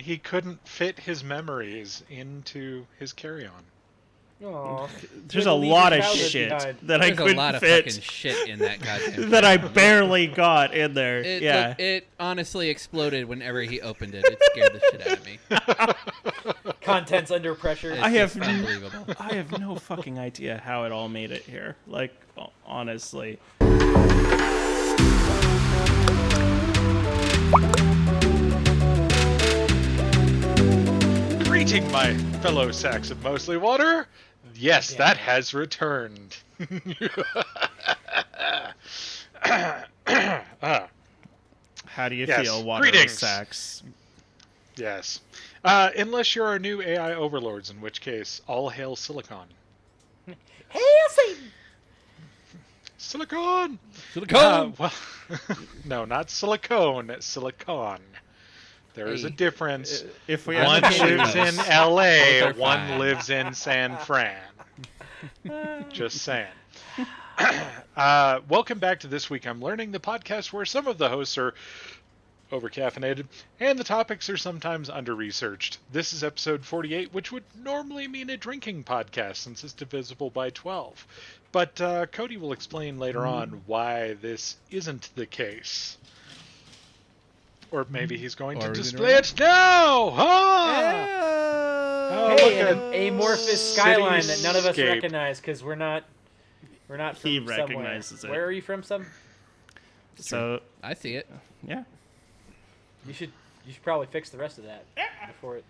he couldn't fit his memories into his carry-on. Aw. There's a lot of shit that I There's a couldn't lot of fit fucking shit in that goddamn that I carry-on. barely got in there. Yeah. Look, it honestly exploded whenever he opened it. It scared the shit out of me. Contents under pressure. It's I have just unbelievable. I have no fucking idea how it all made it here. Like, honestly. Greeting, my fellow sacks of mostly water. Yes, that has returned. How do you Yes, feel, water greetings. sacks? Yes. Unless you're our new AI overlords, in which case, all hail Silicon. Hail Satan! Silicon! Silicone! Well, no, not silicone, silicon. There is a difference. If we One actually- lives in Both LA, are one fine. lives in San Fran. Just saying. Welcome back to This Week I'm Learning, the podcast where some of the hosts are over-caffeinated, and the topics are sometimes under-researched. This is episode 48, which would normally mean a drinking podcast since it's divisible by 12. But Cody will explain later on why this isn't the case. Or maybe he's going to Or display it now! Ah! Oh, Hey, look an at amorphous skyline that none of us cityscape. recognize because we're not from He somewhere. recognizes it. Where are you from? So, I see it. yeah. You should probably fix the rest of that before it.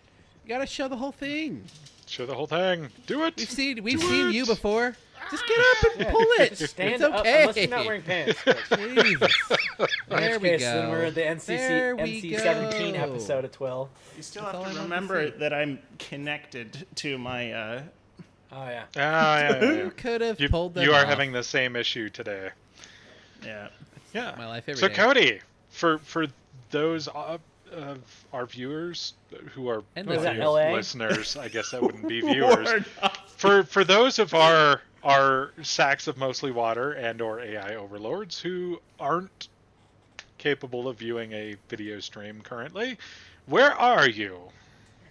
You gotta show the whole thing. Show the whole thing. Do it! We've seen you before. Just get up and pull it. Stand it's up okay. unless you're not wearing pants. But Jesus. in There which we case, go. then we're at the There we NC-17 go. episode of TWIL. You still That's all have I to wanted to remember see. that I'm connected to my, Oh yeah. Yeah. You could have pulled them You are off. having the same issue today. yeah. Yeah. My life every So day. Cody, for those of our viewers who are And Was that listeners. LA? listeners, I guess that wouldn't be viewers. Or not. For those of our sacks of mostly water and or AI overlords who aren't capable of viewing a video stream currently, where are you?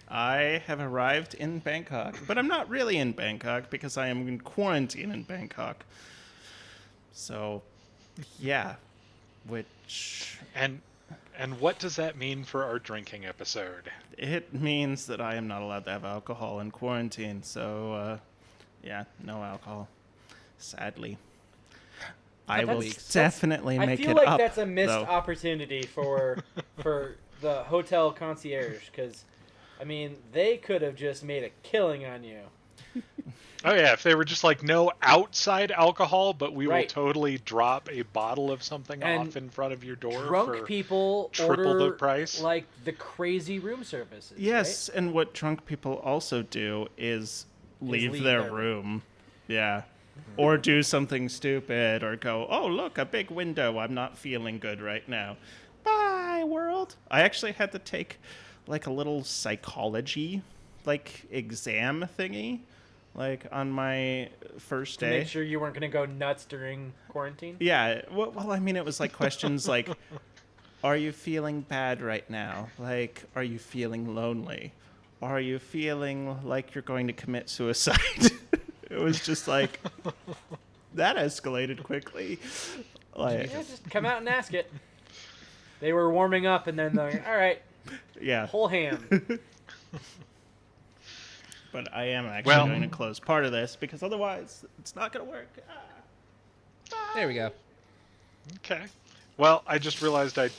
I have arrived in Bangkok, but I'm not really in Bangkok because I am in quarantine in Bangkok. So, yeah. Which, And what does that mean for our drinking episode? it means that I am not allowed to have alcohol in quarantine. So, yeah, no alcohol. Sadly. I will That's- definitely I make feel it like up, that's a missed though. opportunity for the hotel concierge because, I mean, they could have just made a killing on you. Oh yeah, if they were just like no outside alcohol, but we will Right. totally drop a bottle of something And off in front of your door Drunk for people triple order the price. like the crazy room services. Yes, and what drunk people also do is leave leave their their room. Yeah. Or do something stupid or go, oh, look, a big window. I'm not feeling good right now. Bye, world. I actually had to take like a little psychology like exam thingy like on my first To day. make sure you weren't going to go nuts during quarantine. Yeah, well, I mean, it was like questions like, are you feeling bad right now? Like, are you feeling lonely? Are you feeling like you're going to commit suicide? It was just like, that escalated quickly. Like, Yeah, just come out and ask it. They were warming up, and then they're like, all right, yeah. whole hand. But I am actually going to close part of this because otherwise it's not going to work. There we go. Okay. Well, I just realized I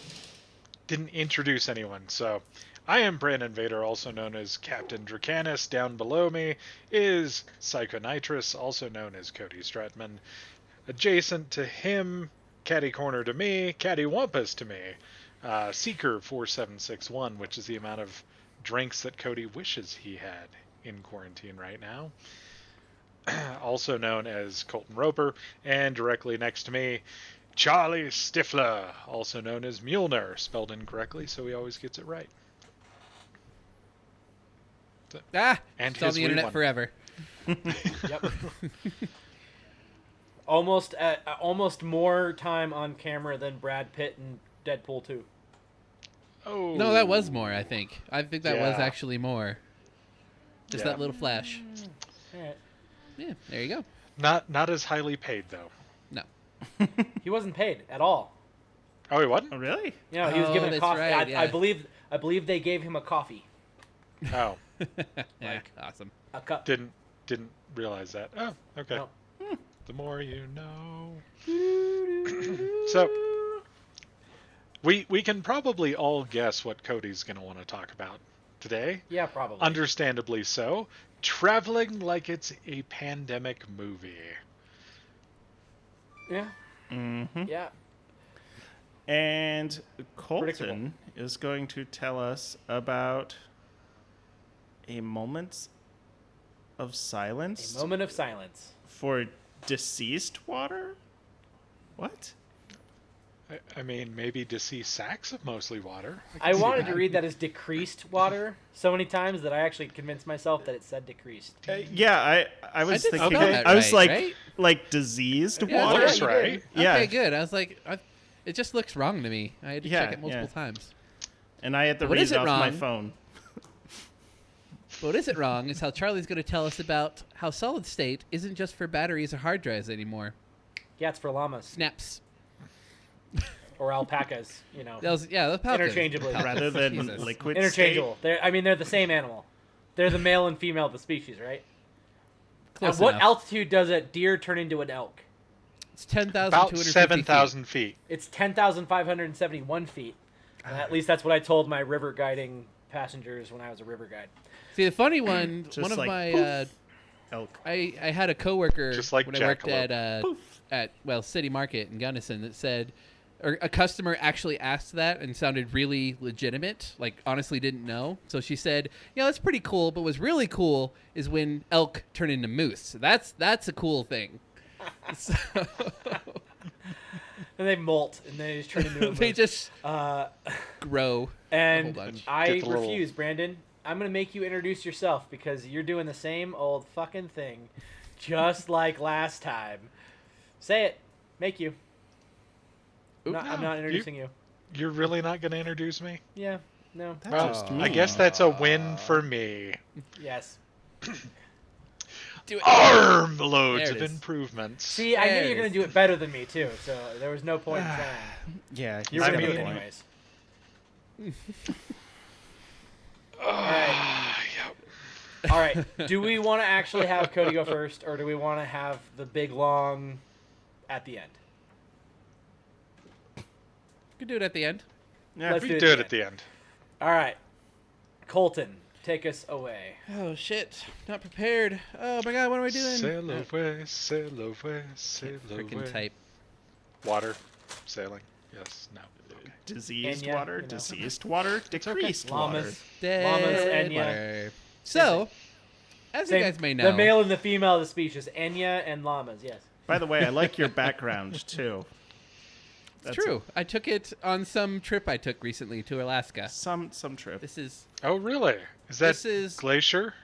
didn't introduce anyone, so I am Brandon Vader, also known as Captain Dracanis. Down below me is Psychonitrous, also known as Cody Stratman. Adjacent to him, Catty Corner to me, Catty Wampus to me, Seeker 4761, which is the amount of drinks that Cody wishes he had in quarantine right now. Also known as Colton Roper, and directly next to me, Charlie Stifler, also known as Mjolnir, spelled incorrectly, so he always gets it right. And It's on his the wee internet one. forever. Yep. Almost more time on camera than Brad Pitt in Deadpool 2. Oh. No, that was more, I think. I think that was Yeah. actually more. Just Yeah. that little flash. All right. Yeah, there you go. Not as highly paid though. No. He wasn't paid at all. Oh, he wasn't? Oh, really? You know, he was given a that's coffee. right, yeah. I believe they gave him a coffee, Oh, Yeah, awesome. a cup. didn't realize that. Oh, okay. No. The more you know. So we can probably all guess what Cody's going to want to talk about today. Yeah, probably. Understandably so. Traveling like it's a pandemic movie. Yeah. Mm-hmm. Yeah. And Colton Predictable. is going to tell us about a moment of silence A moment of silence. for deceased water? What? I mean, maybe deceased sacks of mostly water. I can see wanted to that. read that as decreased water so many times that I actually convinced myself that it said decreased. Yeah, I was did thinking. spell that I was right, like, right? like diseased Yeah, water. Looks you right. did. Yeah. Okay, good. I was like, it just looks wrong to me. I had to check Yeah, it multiple yeah. times. And I had to What read is it it off my wrong? phone. But what isn't wrong is how Charlie's going to tell us about how solid state isn't just for batteries or hard drives anymore. Yeah, it's for llamas Snaps. or alpacas. You know, Those Falcons. Interchangeably. Rather than Jesus. liquid interchangeable. They're the same animal. They're the male and female of the species, right? Close At what enough. altitude does a deer turn into an elk? It's 10,250 About feet. 7,000 feet. It's 10,571 feet. At least that's what I told my river guiding passengers when I was a river guide. See, the funny one, Just one of like, my, poof. Elk. Oh, I had a coworker Just like when I worked jackalope. at City Market in Gunnison that said, or a customer actually asked that and sounded really legitimate, like honestly didn't know. So she said, "Yeah, that's pretty cool, but what's really cool is when elk turn into moose. That's a cool thing." So, And they molt, and they just turn into a they moose. just Uh, grow. and bunch. I Get the little- refuse, Brandon. I'm going to make you introduce yourself because you're doing the same old fucking thing just like last time. Say it. Make you. I'm Oop. not No, introducing you. You're really not going to introduce me? Yeah. No. That's Well, just I mean. guess that's a win for me. Yes. Do it. Armloads There of it is. improvements. See, I There knew it you were going is. to do it better than me, too, so there was no point in trying. Yeah, You he's were I going to got do a it mean- point. anyways. Yep. All right. Do we want to actually have Cody go first, or do we want to have the big long at the end? You can do it at the end. Yeah, Let's We do it do it at at the end. All right. Colton, take us away. Oh shit! Not prepared. Oh my god, what am I doing? Sail away, sail away, sail Freaking away. type. Water, sailing. Yes, no. Okay. Diseased Enya, water, you know. deceased water, decreased water. Llamas. Dead Llamas, Enya. water. So, as you Same- guys may know, The male and the female of the species, Enya and llamas, yes. By the way, I like your background too. it's true. I took it on some trip I took recently to Alaska. Some trip. This is Oh, really? Is that This is- Glacier?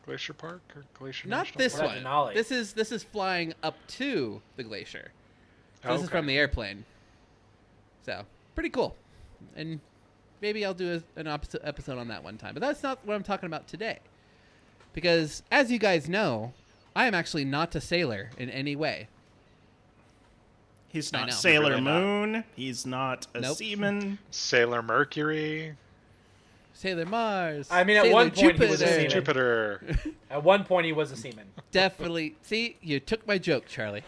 Glacier Park or Glacier not National this Park? What one. about Denali? This is flying up to the glacier. So this is Okay. from the airplane. So pretty cool, and maybe I'll do an episode on that one time. But that's not what I'm talking about today, because as you guys know, I am actually not a sailor in any way. He's I not know. Sailor Really not. Moon. He's not a Nope. seaman. Sailor Mercury, Sailor Mars. I mean, at Sailor one point he was a Jupiter. seaman. Jupiter. At one point, he was a seaman. Definitely. See, you took my joke, Charlie.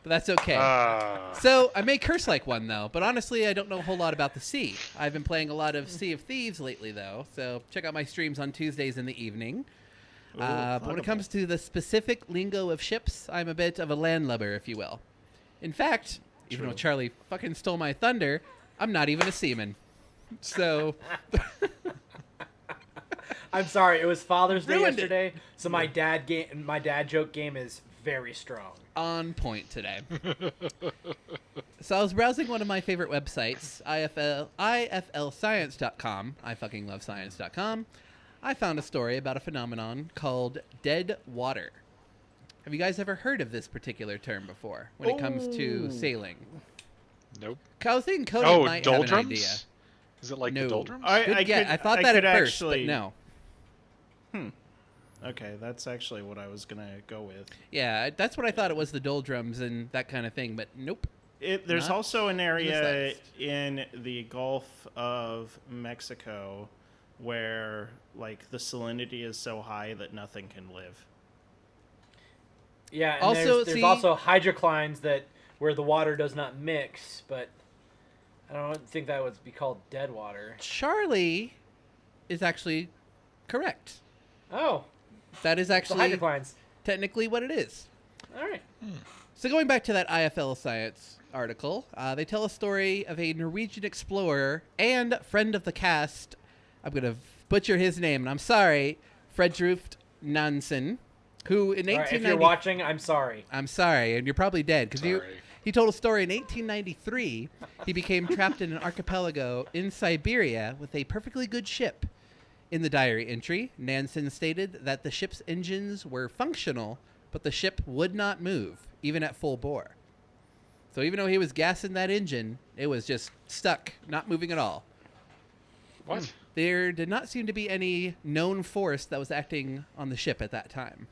But that's okay. Ah. So I may curse like one though, but honestly, I don't know a whole lot about the sea. I've been playing a lot of Sea of Thieves lately, though. So check out my streams on Tuesdays in the evening. But when it comes to the specific lingo of ships, I'm a bit of a landlubber, if you will. In fact, even though True. Charlie fucking stole my thunder, I'm not even a seaman. So I'm sorry, it was Father's Day Ruined it. yesterday, so my dad joke game is very strong. on point today. So I was browsing one of my favorite websites, iflscience.com. I fucking love science.com. I found a story about a phenomenon called dead water. Have you guys ever heard of this particular term before when it comes to Oh. sailing? Nope. I was thinking Cody Oh, might have an idea. doldrums? Is it like No. the doldrums? I thought that could at first, actually, but no. Okay, that's actually what I was gonna go with. Yeah, that's what I thought it was, the doldrums and that kind of thing, but nope. There's Not also an this area list. in the Gulf of Mexico where like the salinity is so high that nothing can live. Yeah, and Also, there's see- also hydroclines that where the water does not mix, but I don't think that would be called dead water. Charlie is actually correct. Oh, That is the actually hydroclines. technically what it is. All right. So going back to that IFL Science article, they tell a story of a Norwegian explorer and friend of the cast. I'm going to butcher his name, and I'm sorry, Fredruf Nansen, who in All right, 1890... if you're watching, I'm sorry. I'm sorry, and you're probably dead, because Sorry. he told a story in 1893. He became trapped in an archipelago in Siberia with a perfectly good ship. In the diary entry, Nansen stated that the ship's engines were functional, but the ship would not move, even at full bore. So even though he was gassing that engine, it was just stuck, not moving at all. What? There did not seem to be any known force that was acting on the ship at that time.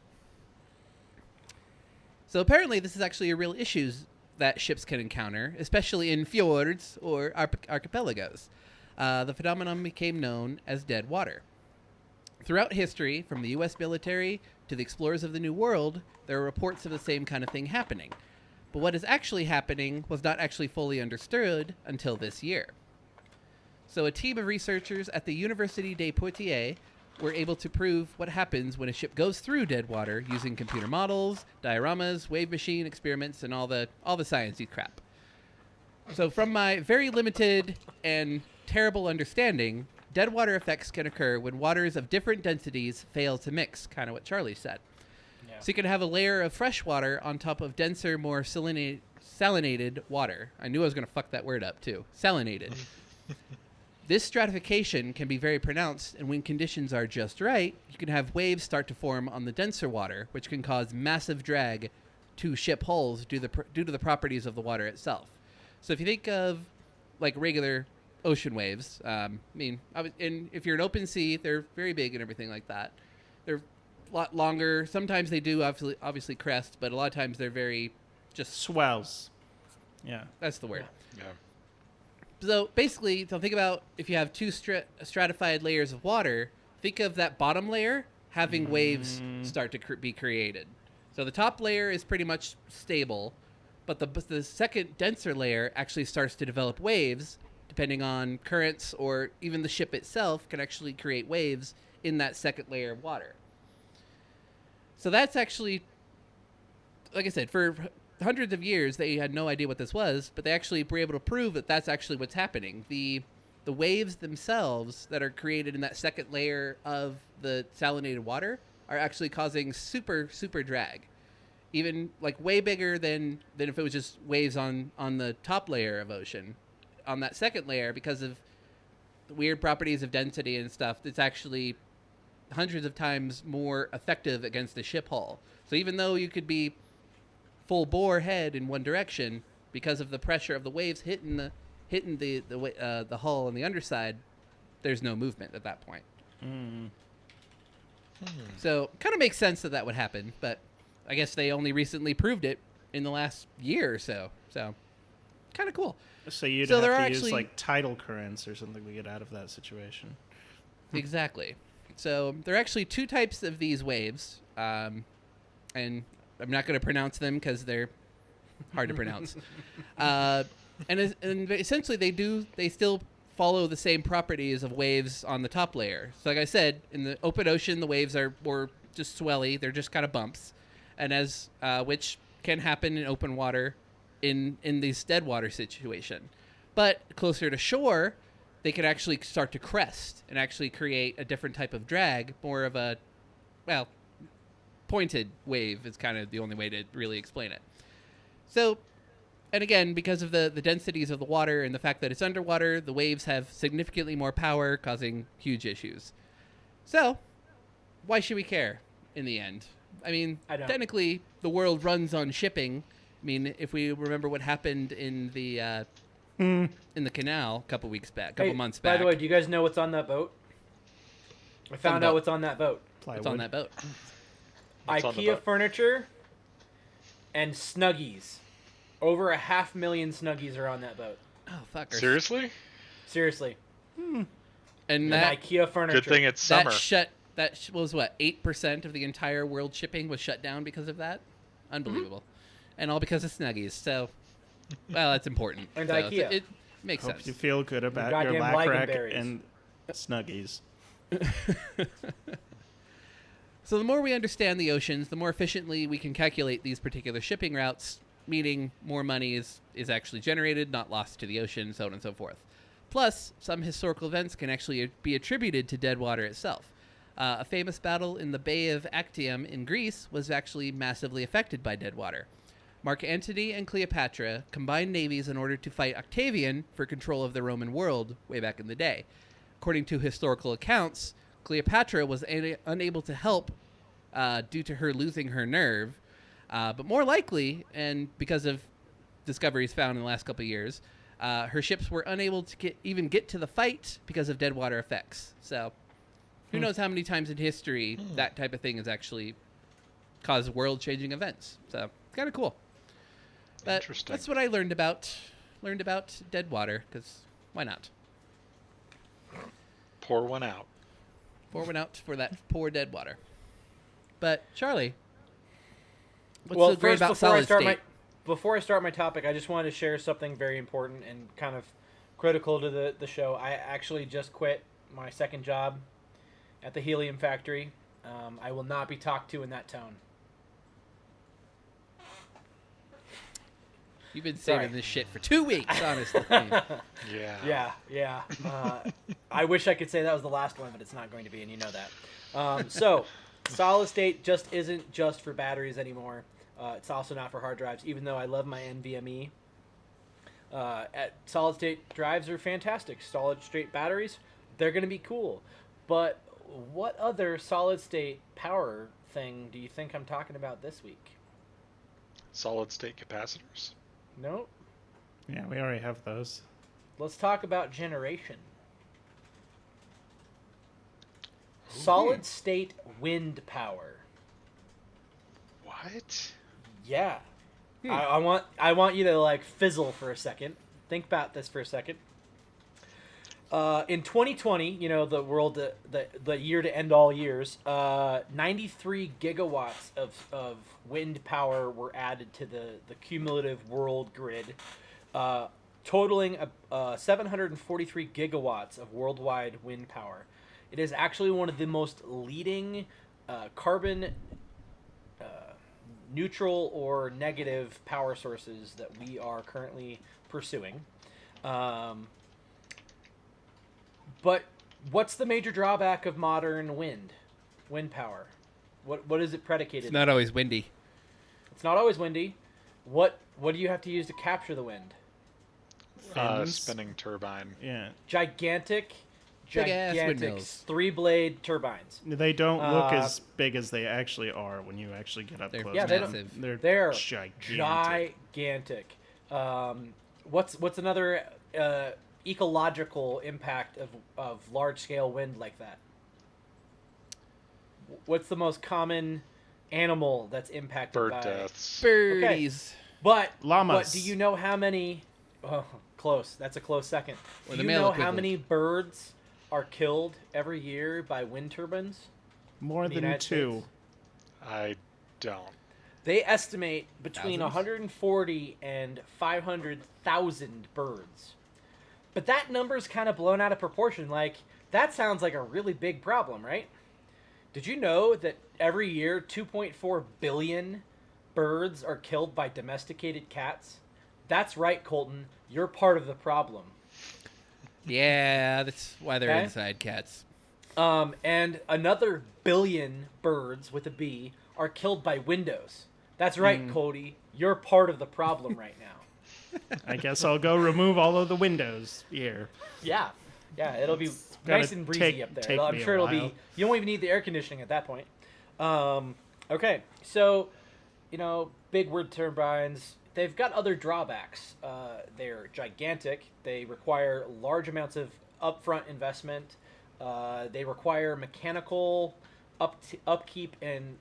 So apparently this is actually a real issue that ships can encounter, especially in fjords or archipelagos. The phenomenon became known as dead water. Throughout history, from the U.S. military to the explorers of the New World, there are reports of the same kind of thing happening. But what is actually happening was not actually fully understood until this year. So a team of researchers at the Université de Poitiers were able to prove what happens when a ship goes through dead water using computer models, dioramas, wave machine experiments, and all the sciencey crap. So from my very limited and terrible understanding, dead water effects can occur when waters of different densities fail to mix, kind of what Charlie said. Yeah. So you can have a layer of fresh water on top of denser, more salinated water. I knew I was going to fuck that word up, too. Salinated. This stratification can be very pronounced, and when conditions are just right, you can have waves start to form on the denser water, which can cause massive drag to ship hulls due to the properties of the water itself. So if you think of like regular ocean waves, and if you're an open sea, they're very big and everything like that. They're a lot longer. Sometimes they do obviously crest, but a lot of times they're very just Swells. Yeah. That's the word. Yeah. So basically, so think about if you have two stratified layers of water, think of that bottom layer having waves start to be created. So the top layer is pretty much stable, but the second denser layer actually starts to develop waves, depending on currents or even the ship itself can actually create waves in that second layer of water. So that's actually, like I said, for hundreds of years they had no idea what this was, but they actually were able to prove that that's actually what's happening. The waves themselves that are created in that second layer of the salinated water are actually causing super drag, even like way bigger than if it was just waves on the top layer of ocean. On that second layer, because of the weird properties of density and stuff, it's actually hundreds of times more effective against a ship hull. So even though you could be full bore head in one direction, because of the pressure of the waves hitting the hull on the underside, there's no movement at that point. So kind of makes sense that would happen, but I guess they only recently proved it in the last year or so. So kind of cool. So you'd So there have are to use actually- like tidal currents or something to get out of that situation. Exactly. So there are actually two types of these waves, and I'm not going to pronounce them because they're hard to pronounce. And essentially, they still follow the same properties of waves on the top layer. So like I said, in the open ocean, the waves are more just swelly. They're just kind of bumps, and which can happen in open water in this dead water situation. But closer to shore, they can actually start to crest and actually create a different type of drag, more of a, well, pointed wave is kind of the only way to really explain it. So, and again, because of the densities of the water and the fact that it's underwater, the waves have significantly more power, causing huge issues. So, why should we care in the end? I mean, I don't. technically, the world runs on shipping. I mean, if we remember what happened in the in the canal a couple months back. By the way, do you guys know what's on that boat? I found out what's on that boat. What's on that boat? What's on the IKEA boat? furniture and Snuggies. Over 500,000 Snuggies are on that boat. Oh, fuckers. Seriously? Seriously. And And that IKEA furniture. Good thing it's summer. was what, 8% of the entire world shipping was shut down because of that? Unbelievable. And all because of Snuggies. So, well, that's important. And so IKEA. It makes Hope sense. you feel good about your goddamn lack rack Ligonberries. and Snuggies. So the more we understand the oceans, the more efficiently we can calculate these particular shipping routes, meaning more money is actually generated, not lost to the ocean, so on and so forth. Plus, some historical events can actually be attributed to Deadwater itself. A famous battle in the Bay of Actium in Greece was actually massively affected by Deadwater. Mark Antony and Cleopatra combined navies in order to fight Octavian for control of the Roman world way back in the day. According to historical accounts, Cleopatra was unable to help due to her losing her nerve, but more likely, and because of discoveries found in the last couple of years, her ships were unable to get to the fight because of Deadwater effects. So, who knows how many times in history that type of thing has actually caused world-changing events. So, kind of cool. But Interesting. that's what I learned about Deadwater, because why not? Pour one out. Pour one out for that poor Deadwater. But Charlie, what's so great about Solid State? Before I start my topic, I just wanted to share something very important and kind of critical to the show. I actually just quit my second job at the helium factory. I will not be talked to in that tone. You've been saving this shit for 2 weeks, honestly. Yeah. Yeah. I wish I could say that was the last one, but it's not going to be, and you know that. So, solid state just isn't just for batteries anymore. It's also not for hard drives, even though I love my NVMe. Solid state drives are fantastic. Solid state batteries, they're going to be cool. But what other solid state power thing do you think I'm talking about this week? Solid state capacitors. Nope. Yeah, we already have those. Let's talk about generation. Solid state wind power. What? Yeah. I want you to like fizzle for a second. Think about this for a second. In 2020, you know, the year to end all years, 93 gigawatts of wind power were added to the cumulative world grid, totaling 743 gigawatts of worldwide wind power. It is actually one of the most leading carbon neutral or negative power sources that we are currently pursuing. But what's the major drawback of modern wind power? What is it predicated? It's not always windy. It's not always windy. What do you have to use to capture the wind? Fins. Spinning turbine. Yeah. Gigantic Big-ass windmills. 3-blade turbines. They don't look as big as they actually are when you actually get up They're close. Yeah, to they them. massive. They're gigantic. gigantic. What's another ecological impact of large scale wind like that? What's the most common animal that's impacted Bird by deaths. Birdies. But Llamas. But do you know how many? Oh, close. That's a close second. Or Do the you male know how equivalent. many birds are killed every year by wind turbines? More in the than United 2. States? I don't. They estimate between Thousands? 140 and 500,000 birds. But that number's kind of blown out of proportion. Like, that sounds like a really big problem, right? Did you know that every year 2.4 billion birds are killed by domesticated cats? That's right, Colton. You're part of the problem. Yeah, that's why they're Okay. inside cats. And another billion birds with a B are killed by windows. That's right, Cody. You're part of the problem right now. I guess I'll go remove all of the windows here. Yeah, it'll be gotta nice and breezy take- up there. take I'm me a sure it'll while. be. You won't even need the air conditioning at that point. Okay, so big wind turbines. they've got other drawbacks. They're gigantic. They require large amounts of upfront investment. They require mechanical upkeep and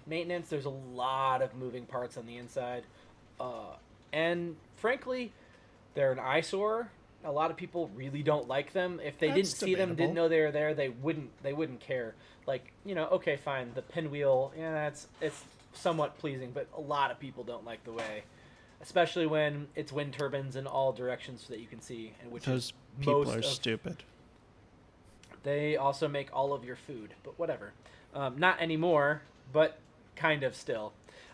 maintenance. There's a lot of moving parts on the inside. And frankly, they're an eyesore. A lot of people really don't like them. If they didn't see them, didn't know they were there, they wouldn't care. Like, okay, fine, the pinwheel, yeah, it's somewhat pleasing, but a lot of people don't like the way, especially when it's wind turbines in all directions that you can see, and which Those is people are stupid. They also make all of your food, but whatever. Not anymore, but kind of still.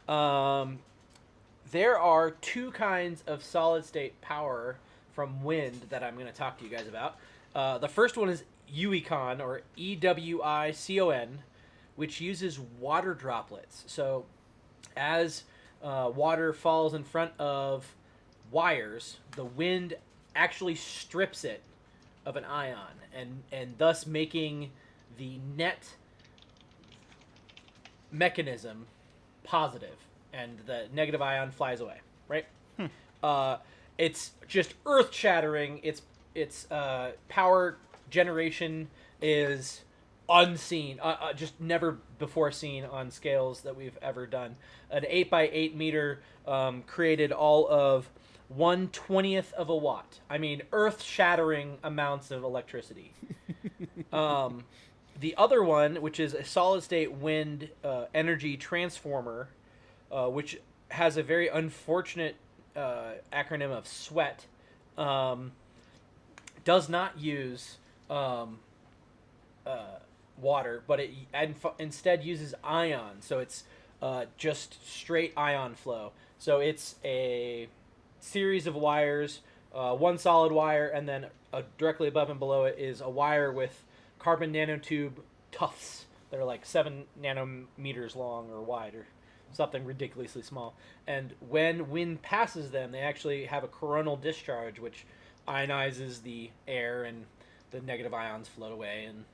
There are two kinds of solid-state power from wind that I'm going to talk to you guys about. The first one is EWICON, or EWICON, which uses water droplets. So as water falls in front of wires, the wind actually strips it of an ion, and thus making the net mechanism positive, and the negative ion flies away, right? It's just earth-shattering. Its power generation is unseen, just never before seen on scales that we've ever done. An 8x8 meter created all of 1/20th of a watt. I mean, earth-shattering amounts of electricity. The other one, which is a solid-state wind energy transformer, which has a very unfortunate acronym of SWET, does not use water, but it instead uses ion. So it's just straight ion flow. So it's a series of wires, one solid wire, and then directly above and below it is a wire with carbon nanotube tufts that are like 7 nanometers long or wide, or something ridiculously small. And when wind passes them, they actually have a coronal discharge, which ionizes the air, and the negative ions float away, and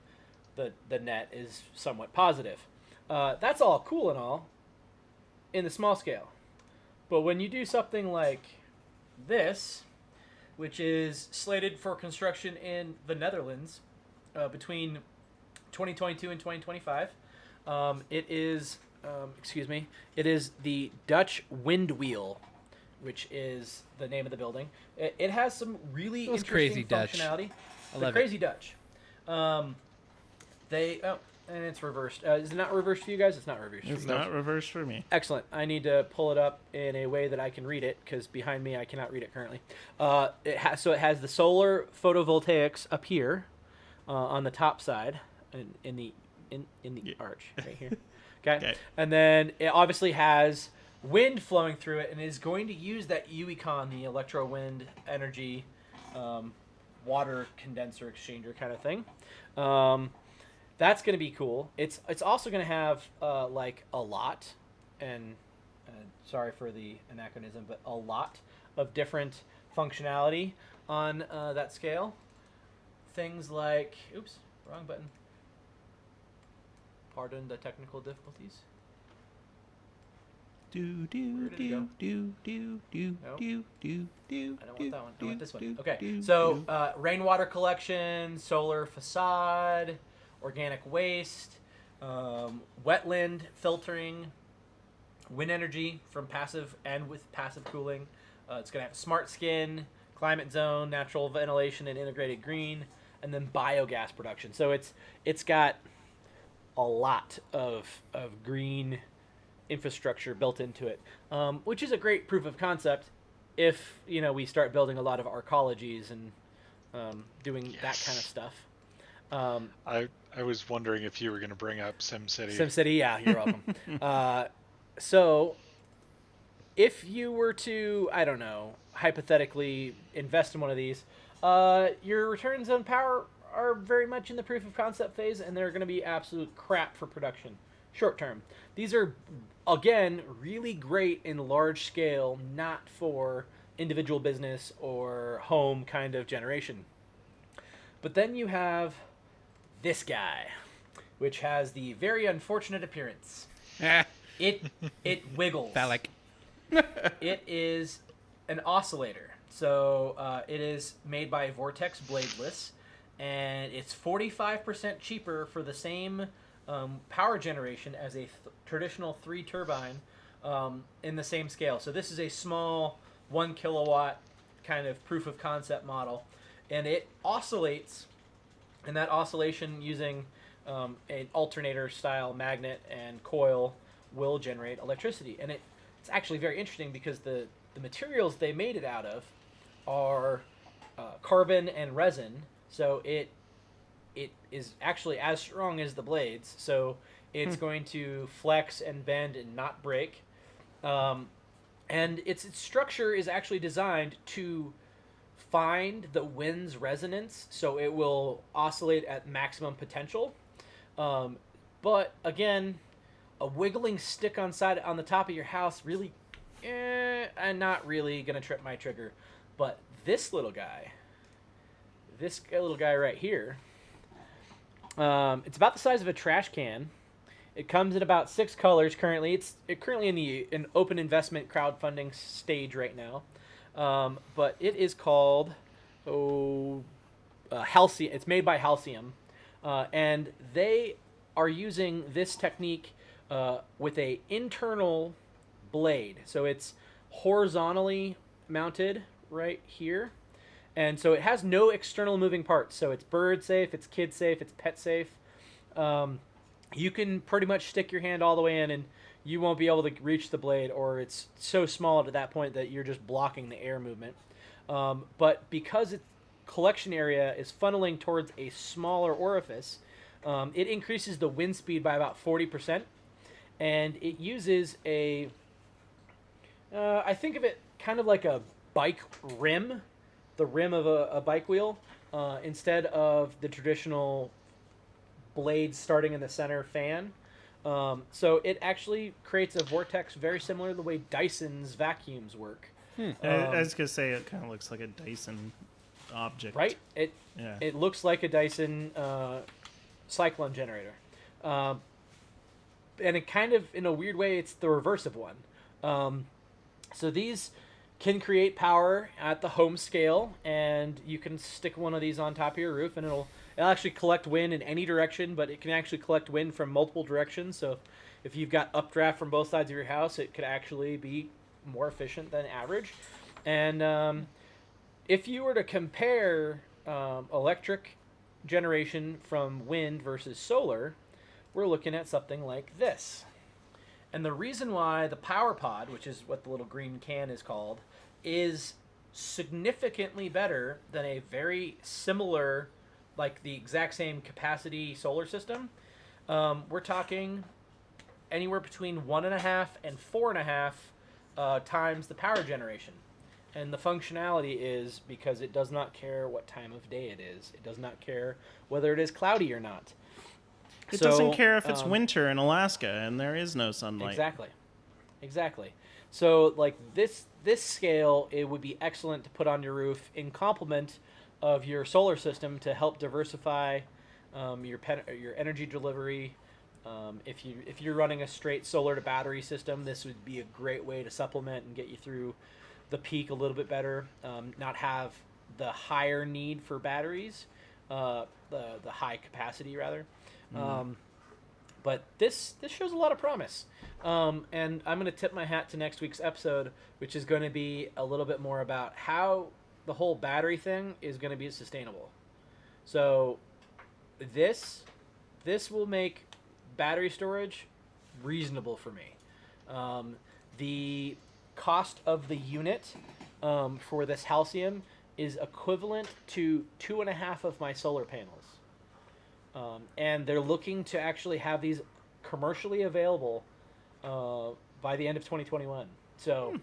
the net is somewhat positive. That's all cool and all in the small scale. But when you do something like this, which is slated for construction in the Netherlands between 2022 and 2025, it is the Dutch Windwheel, which is the name of the building. It has some really Those interesting crazy Dutch. functionality. I The love crazy Dutch. And it's reversed. Is it not reversed for you guys? It's not reversed. It's for me. not reversed for me. Excellent. I need to pull it up in a way that I can read it, because behind me I cannot read it currently. It has the solar photovoltaics up here on the top side, in the arch right here. Okay. And then it obviously has wind flowing through it, and is going to use that EWICON, the electro wind energy water condenser exchanger kind of thing. That's going to be cool. It's also going to have like a lot, and sorry for the anachronism, but a lot of different functionality on that scale. Things like, oops, wrong button. Pardon the technical difficulties. Do do do do do do do do do. I don't want that one. I want this one. Okay, so rainwater collection, solar facade, organic waste, wetland filtering, wind energy from passive and with passive cooling. It's going to have smart skin, climate zone, natural ventilation, and integrated green, and then biogas production. So it's got a lot of green infrastructure built into it, which is a great proof of concept if we start building a lot of arcologies and doing that kind of stuff. I was wondering if you were going to bring up SimCity. SimCity, yeah, you're welcome. So if you were to, I don't know, hypothetically invest in one of these, your returns on power are very much in the proof of concept phase, and they're going to be absolute crap for production short term. These are, again, really great in large scale, not for individual business or home kind of generation. But then you have this guy, which has the very unfortunate appearance. It wiggles. Phallic. It is an oscillator. So it is made by Vortex Bladeless, and it's 45% cheaper for the same power generation as a traditional 3 turbine in the same scale. So this is a small 1 kilowatt kind of proof of concept model, and it oscillates, and that oscillation using an alternator style magnet and coil will generate electricity. And it's actually very interesting because the materials they made it out of are carbon and resin, so it is actually as strong as the blades, so it's going to flex and bend and not break. And its structure is actually designed to find the wind's resonance, so it will oscillate at maximum potential. But again, a wiggling stick on the top of your house really, I'm not really gonna trip my trigger. But this little guy right here, it's about the size of a trash can. It comes in about 6 colors currently. It's currently in an open investment crowdfunding stage right now. But it is called Halcyon. It's made by Halcyon, and they are using this technique with a internal blade. So it's horizontally mounted right here, and so it has no external moving parts. So it's bird safe, it's kid safe, it's pet safe. You can pretty much stick your hand all the way in and you won't be able to reach the blade, or it's so small at that point that you're just blocking the air movement. But because its collection area is funneling towards a smaller orifice, it increases the wind speed by about 40%, and it uses I think of it kind of like a bike rim, the rim of a bike wheel, instead of the traditional blade starting in the center fan. So it actually creates a vortex very similar to the way Dyson's vacuums work. I was going to say it kind of looks like a Dyson object. Right? It looks like a Dyson cyclone generator. And it kind of, in a weird way, it's the reverse of one. So these can create power at the home scale, and you can stick one of these on top of your roof, and it'll actually collect wind in any direction, but it can actually collect wind from multiple directions. So if you've got updraft from both sides of your house, it could actually be more efficient than average. And if you were to compare electric generation from wind versus solar, we're looking at something like this. And the reason why the power pod, which is what the little green can is called, is significantly better than a very similar, like the exact same capacity solar system, we're talking anywhere between 1.5 and 4.5 times the power generation. And the functionality is because it does not care what time of day it is. It does not care whether it is cloudy or not. It doesn't care if it's winter in Alaska and there is no sunlight. Exactly. So like this scale, it would be excellent to put on your roof in complement of your solar system to help diversify your energy delivery. If you're running a straight solar to battery system, this would be a great way to supplement and get you through the peak a little bit better. Not have the higher need for batteries, the high capacity rather. But this shows a lot of promise. And I'm going to tip my hat to next week's episode, which is going to be a little bit more about how the whole battery thing is going to be sustainable. So this will make battery storage reasonable for me. The cost of the unit for this Halcyon is equivalent to 2.5 of my solar panels. And they're looking to actually have these commercially available by the end of 2021. So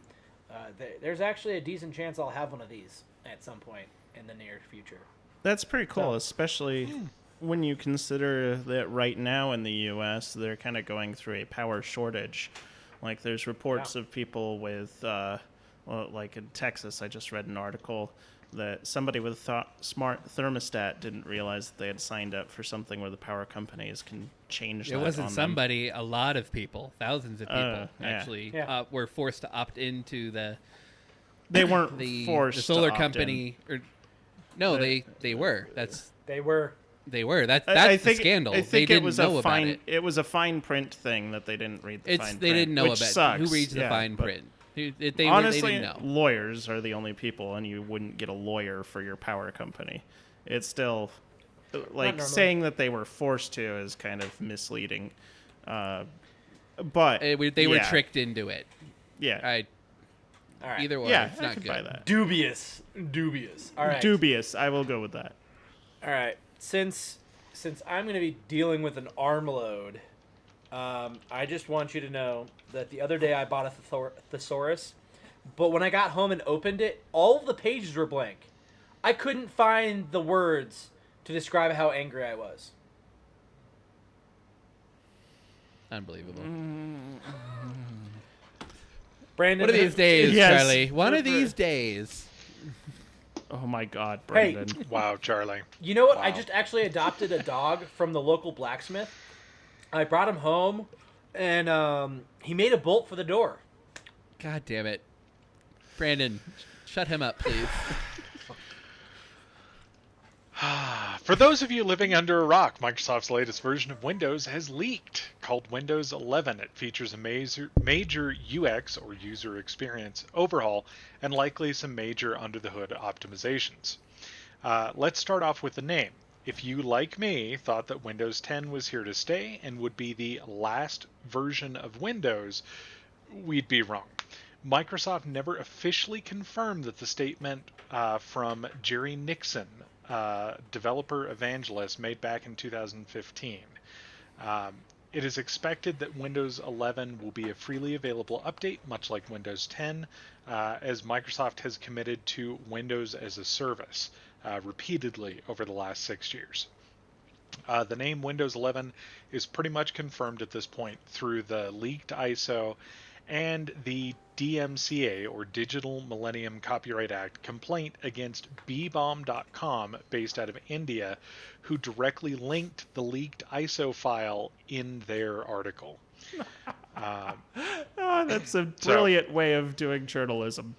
there's actually a decent chance I'll have one of these at some point in the near future. That's pretty cool, especially when you consider that right now in the U.S. they're kind of going through a power shortage. Like there's reports of people with, like in Texas, I just read an article that somebody with a smart thermostat didn't realize that they had signed up for something where the power companies can change It that wasn't on somebody. A lot of people, thousands of people, yeah. actually Yeah. were forced to opt into They weren't the forced solar to opt company. Or no, The- they were. They were. They were. That's I the scandal. I think they it didn't was know a about fine. it. It was a fine print thing that they didn't read the fine print. They didn't know which about sucks. it. Who reads the Yeah, fine but print? They honestly, didn't know. lawyers are the only people, and you wouldn't get a lawyer for your power company. It's still like normally. saying that they were forced to is kind of misleading. But They were yeah, tricked into it. Yeah, All right. Either way, yeah, it's I not could good. buy that. Dubious. All right. Dubious. I will go with that. All right. Since I'm going to be dealing with an armload, I just want you to know that the other day I bought a thesaurus, but when I got home and opened it, all of the pages were blank. I couldn't find the words to describe how angry I was. Unbelievable. Brandon, One of these days, Yes. Charlie. One of these days. Oh my God, Hey. Brendan. Wow, Charlie. You know what? I Wow. just actually adopted a dog from the local blacksmith. I brought him home, and he made a bolt for the door. God damn it. Brandon, shut him up, please. For those of you living under a rock, Microsoft's latest version of Windows has leaked. Called Windows 11, it features a major UX or user experience overhaul and likely some major under-the-hood optimizations. Let's start off with the name. If you, like me, thought that Windows 10 was here to stay and would be the last version of Windows, we'd be wrong. Microsoft never officially confirmed that the statement from Jerry Nixon, developer evangelist, made back in 2015. It is expected that Windows 11 will be a freely available update, much like Windows 10, as Microsoft has committed to Windows as a service repeatedly over the last 6 years. The name Windows 11 is pretty much confirmed at this point through the leaked ISO and the DMCA, or Digital Millennium Copyright Act, complaint against bbomb.com, based out of India, who directly linked the leaked ISO file in their article. Oh, that's a brilliant way of doing journalism.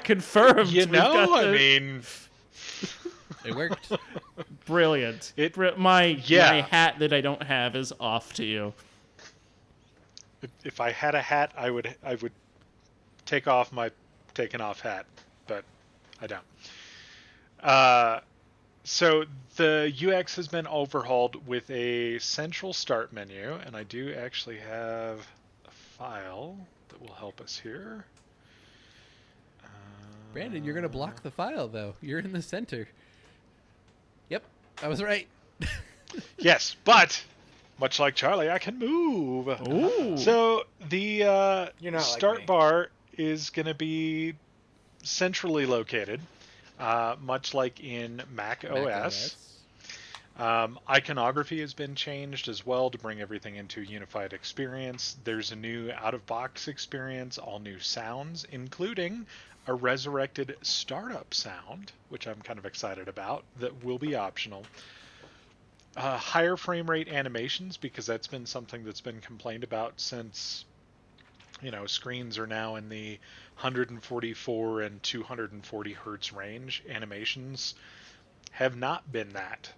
Confirmed. You We've got know, I the- mean, It worked. Brilliant. My hat that I don't have is off to you. if I had a hat, I would take off my taken off hat, but I don't. So the UX has been overhauled with a central start menu, and I do actually have a file that will help us here. Brandon, you're going to block the file, though. You're in the center. Yep, I was right. Yes, but much like Charlie, I can move. Ooh. So the You're not like start me. bar is going to be centrally located, much like in Mac OS. Iconography has been changed as well to bring everything into a unified experience. There's a new out-of-box experience, all new sounds, including a resurrected startup sound, which I'm kind of excited about, that will be optional. Higher frame rate animations, because that's been something that's been complained about since, screens are now in the 144 and 240 hertz range. Animations have not been that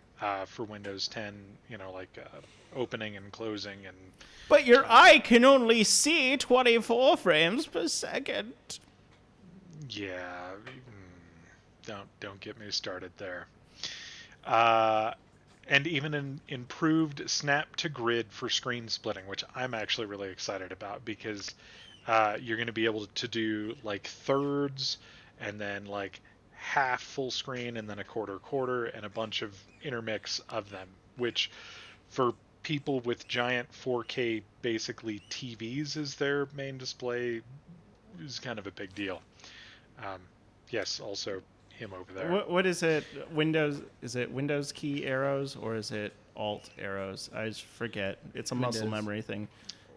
for Windows 10, opening and closing and... But your eye can only see 24 frames per second. Yeah, don't get me started there. And even an improved snap to grid for screen splitting, which I'm actually really excited about, because you're going to be able to do like thirds and then like half full screen and then a quarter and a bunch of intermix of them, which for people with giant 4K basically TVs as their main display is kind of a big deal. Yes, also him over there. What is it? Is it Windows key arrows or is it Alt arrows? I just forget. It's a muscle Windows. memory thing.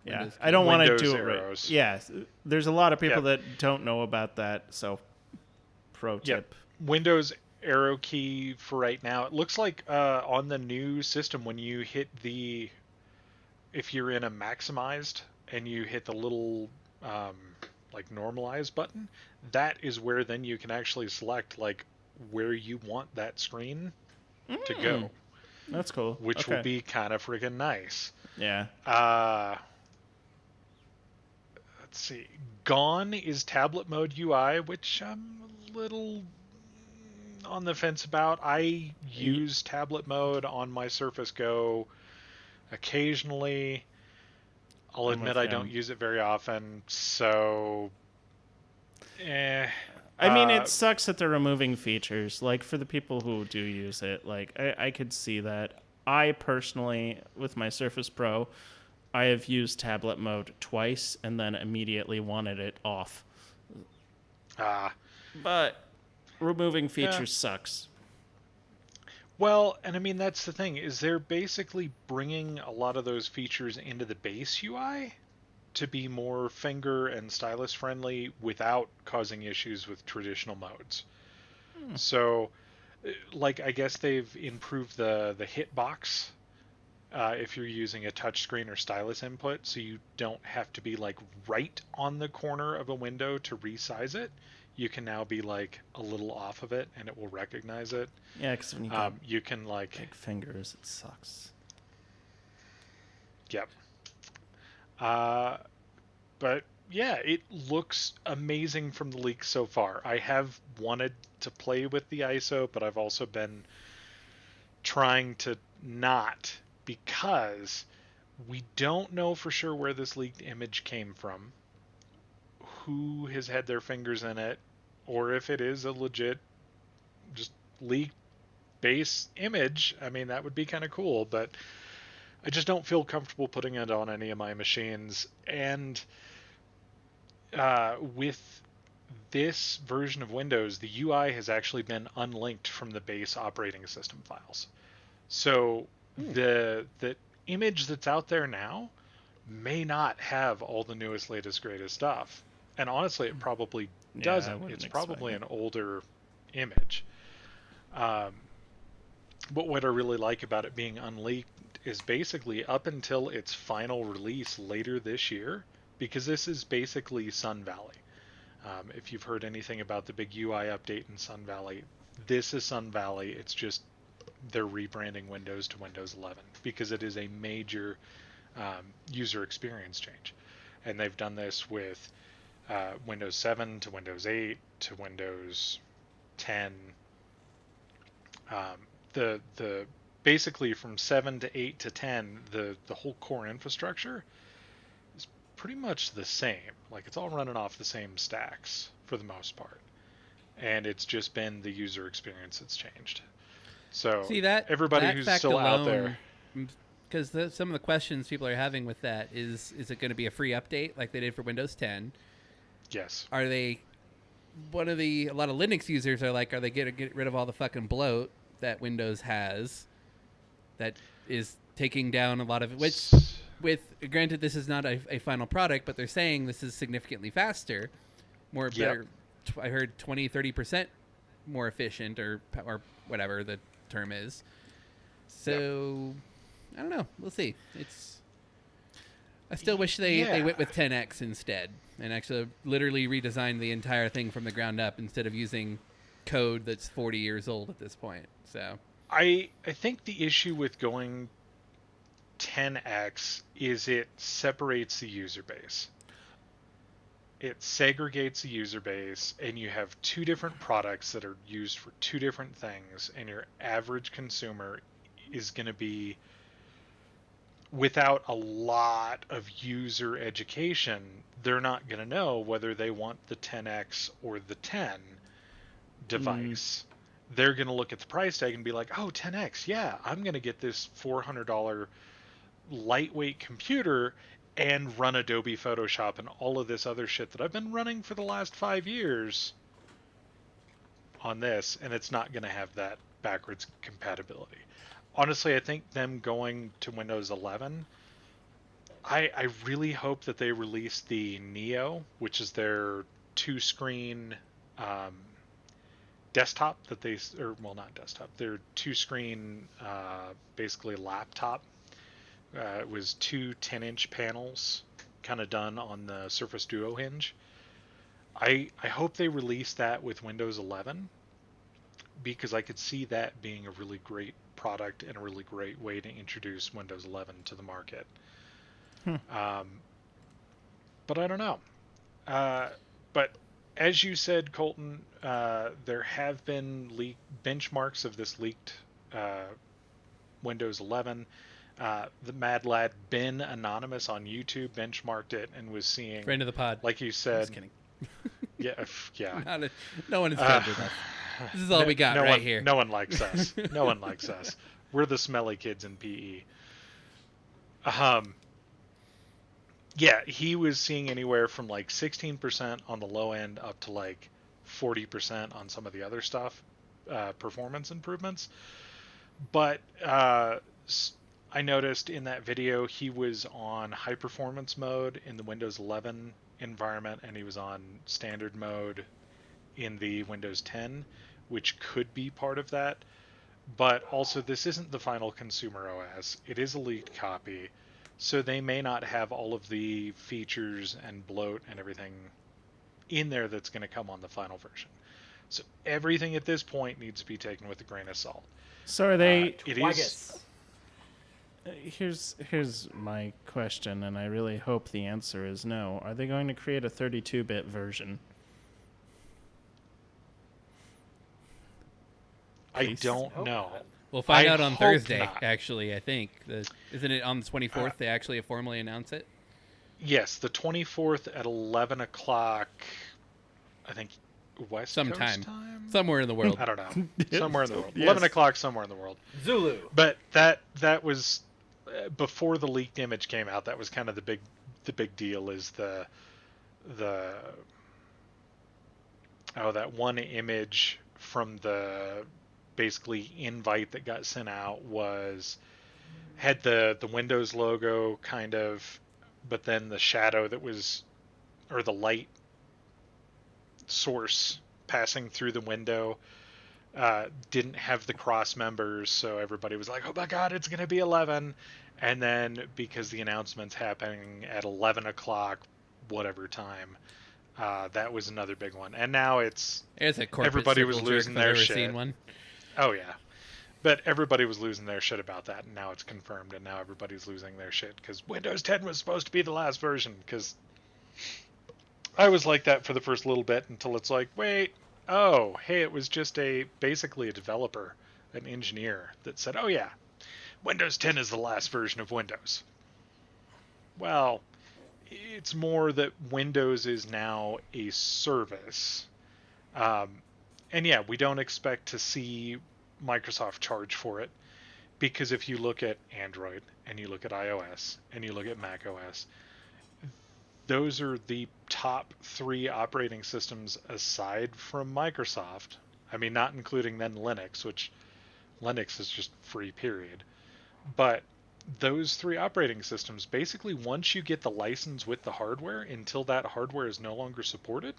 Yeah, Windows I don't want to Windows do it arrows. right. Yeah, there's a lot of people Yeah. that don't know about that. So Pro Yeah, tip. Windows arrow key for right now. It looks like on the new system when you hit if you're in a maximized and you hit the little um, like normalize button, that is where then you can actually select like where you want that screen to Mm, go, that's cool. which will Okay. be kind of friggin' nice. Yeah. Uh, let's see. Gone is tablet mode UI, which I'm a little on the fence about. I Y- use tablet mode on my Surface Go occasionally. I'll I'm admit with I you. don't use it very often, so eh. I mean, it sucks that they're removing features. Like, for the people who do use it, like, I could see that. I personally, with my Surface Pro, I have used tablet mode twice and then immediately wanted it off. uh, But removing yeah. features sucks. Well, and I mean that's the thing is they're basically bringing a lot of those features into the base UI to be more finger and stylus friendly without causing issues with traditional modes. So, like I guess they've improved the hitbox if you're using a touchscreen or stylus input, so you don't have to be like right on the corner of a window to resize it. You can now be like a little off of it, and it will recognize it. Yeah, because when you got You can like, big fingers, it sucks. yep. Uh, but yeah, it looks amazing from the leaks so far. I have wanted to play with the ISO, but I've also been trying to not because we don't know for sure where this leaked image came from, who has had their fingers in it, or if it is a legit just leaked base image. I mean, that would be kind of cool, but I just don't feel comfortable putting it on any of my machines. And with this version of Windows, the UI has actually been unlinked from the base operating system files. So the image that's out there now may not have all the newest, latest, greatest stuff. And honestly, it probably Yeah, I doesn't. wouldn't It's expect probably it. an older image. Um, but what I really like about it being unleaked is basically up until its final release later this year, because this is basically Sun Valley. If you've heard anything about the big UI update in Sun Valley, this is Sun Valley. It's just they're rebranding Windows to Windows 11 because it is a major user experience change. And they've done this with Windows 7 to Windows 8 to Windows 10. Um, the basically from 7 to 8 to 10, the whole core infrastructure is pretty much the same. Like it's all running off the same stacks for the most part, and it's just been the user experience that's changed. So See that everybody that who's fact still out there, alone, because some of the questions people are having with that is it going to be a free update like they did for Windows 10? yes, Are they a lot of Linux users are like, are they going to get rid of all the fucking bloat that Windows has that is taking down a lot of it? Which, with granted, this is not a final product, but they're saying this is significantly faster, more yep, better. I heard 20-30% more efficient or whatever the term is. So I don't know. We'll see. I still wish they yeah. went with 10x instead and actually literally redesigned the entire thing from the ground up instead of using code that's 40 years old at this point. So I think the issue with going 10x is it separates the user base. It segregates the user base, and you have two different products that are used for two different things, and your average consumer is going to be without a lot of user education. They're not going to know whether they want the 10x or the 10 device. They're going to look at the price tag and be like, oh, 10x, yeah, I'm going to get this $400 lightweight computer and run Adobe Photoshop and all of this other shit that I've been running for the last 5 years on this, and it's not going to have that backwards compatibility. Honestly, I think them going to Windows 11, I really hope that they release the Neo, which is their two-screen um, desktop that they, or well, not desktop, their two-screen, basically laptop. It was two 10-inch panels, kind of done on the Surface Duo hinge. I hope they release that with Windows 11, because I could see that being a really great product and a really great way to introduce Windows 11 to the market. But I don't know. But as you said, Colton, there have been benchmarks of this leaked Windows 11. The Mad Lad Ben Anonymous on YouTube benchmarked it and was seeing, Friend of the pod. like you said. Just kidding. Yeah. No one is friends with us. This is all we got right here. No one likes us. No one likes us. We're the smelly kids in PE. Yeah, he was seeing anywhere from like 16% on the low end up to like 40% on some of the other stuff, performance improvements. But I noticed in that video he was on high performance mode in the Windows 11 environment, and he was on standard mode in the Windows 10, which could be part of that. But also, this isn't the final consumer OS. It is a leaked copy, so they may not have all of the features and bloat and everything in there that's going to come on the final version. So everything at this point needs to be taken with a grain of salt. So are they? It is. Here's my question, and I really hope the answer is no. Are they going to create a 32-bit version? I don't know. We'll find I out on hope Thursday, not. actually, I think. Isn't it on the 24th they actually formally announce it? Yes, the 24th at 11 o'clock, I think, West Sometime. Coast time? Somewhere in the world. I don't know. Somewhere in the world. Yes. 11 o'clock somewhere in the world. Zulu. But that was before the leaked image came out. That was kind of the big deal, is that one image from the basically invite that got sent out had the Windows logo kind of, but then the shadow that was, or the light source passing through the window didn't have the cross members, so everybody was like, oh my god, it's going to be 11. And then because the announcement's happening at 11 o'clock whatever time, that was another big one. And now There's a corporate everybody was circle jerk losing if I've their ever shit. seen one. Oh yeah, but everybody was losing their shit about that, and now it's confirmed, and now everybody's losing their shit because Windows 10 was supposed to be the last version. Because I was like that for the first little bit until it's like, wait, oh, hey, it was just basically a developer, an engineer that said, oh yeah, Windows 10 is the last version of Windows. Well, it's more that Windows is now a service. And yeah, we don't expect to see Microsoft charge for it, because if you look at Android and you look at iOS and you look at macOS, those are the top 3 operating systems aside from Microsoft. I mean, not including then Linux, which Linux is just free, period. But those 3 operating systems, basically, once you get the license with the hardware, until that hardware is no longer supported,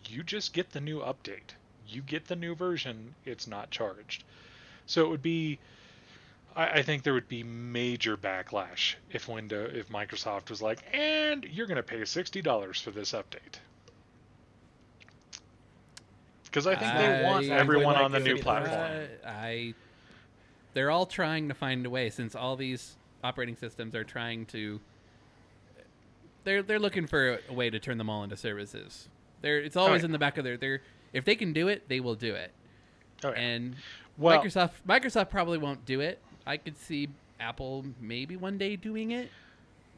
you just get the new update. You get the new version, it's not charged. So it would be, I think there would be major backlash if Microsoft was like, and you're going to pay $60 for this update. Because I think they want everyone on the new platform. They're all trying to find a way, since all these operating systems are trying to. They're looking for a way to turn them all into services. It's always in the back of their. If they can do it, they will do it. Oh, yeah. And Microsoft probably won't do it. I could see Apple maybe one day doing it,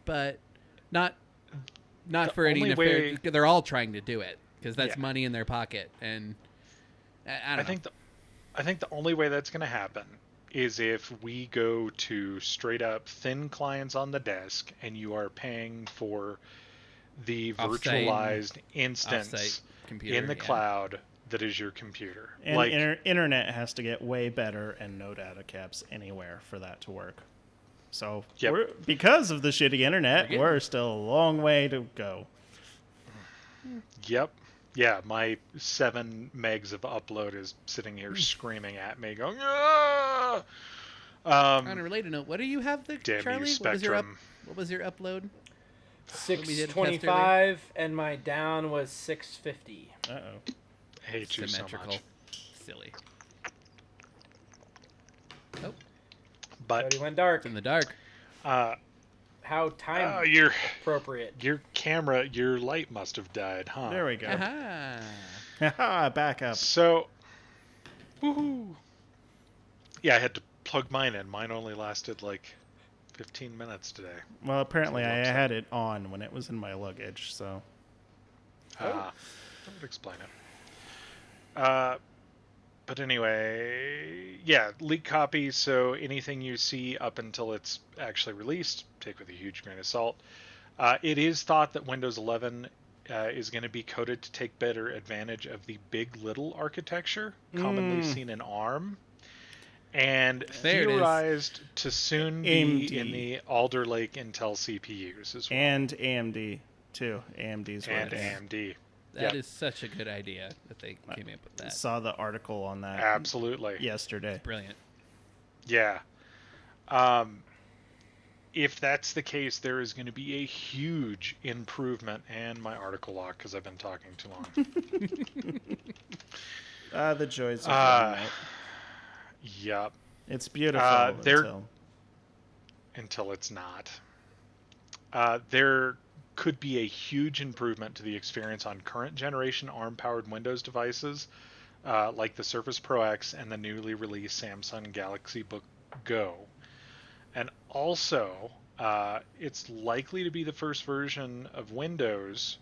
but not for any nefarious. They're all trying to do it because that's money in their pocket, and I think the only way that's going to happen is if we go to straight up thin clients on the desk, and you are paying for the virtualized instance in the cloud that is your computer. And internet has to get way better, and no data caps anywhere for that to work. So because of the shitty internet, we're still a long way to go. Yep. Yeah, my 7 megs of upload is sitting here screaming at me, going, "Ah!" On a related note, what do you have there, Damn you, Charlie? Spectrum. What was your upload? we did a test 625, and my down was 650. Uh-oh. I hate you so Symmetrical. much. Silly. Oh, But Cody went dark. it's in the dark. How time your appropriate. camera, your light must have died, huh? There we go. Aha. Haha, back up. So, woohoo! Yeah, I had to plug mine in. Mine only lasted like 15 minutes today. Well, apparently I Upset. had it on when it was in my luggage, so... That would explain it. But anyway, yeah, leak copy. So anything you see up until it's actually released, take with a huge grain of salt. It is thought that Windows 11 is going to be coded to take better advantage of the big.Little architecture, commonly seen in ARM, and There it is. theorized to soon be AMD. in the Alder Lake Intel CPUs as well. And AMD, too. AMD's And working. AMD. That Yep. is such a good idea that they came up with that. Saw the article on that Absolutely. yesterday. Brilliant. Yeah. If that's the case, there is going to be a huge improvement. And my article lock, because I've been talking too long. The joys of Fortnite. Yep. It's beautiful Until it's not. There could be a huge improvement to the experience on current generation ARM-powered Windows devices, like the Surface Pro X and the newly released Samsung Galaxy Book Go. And also, it's likely to be the first version of Windows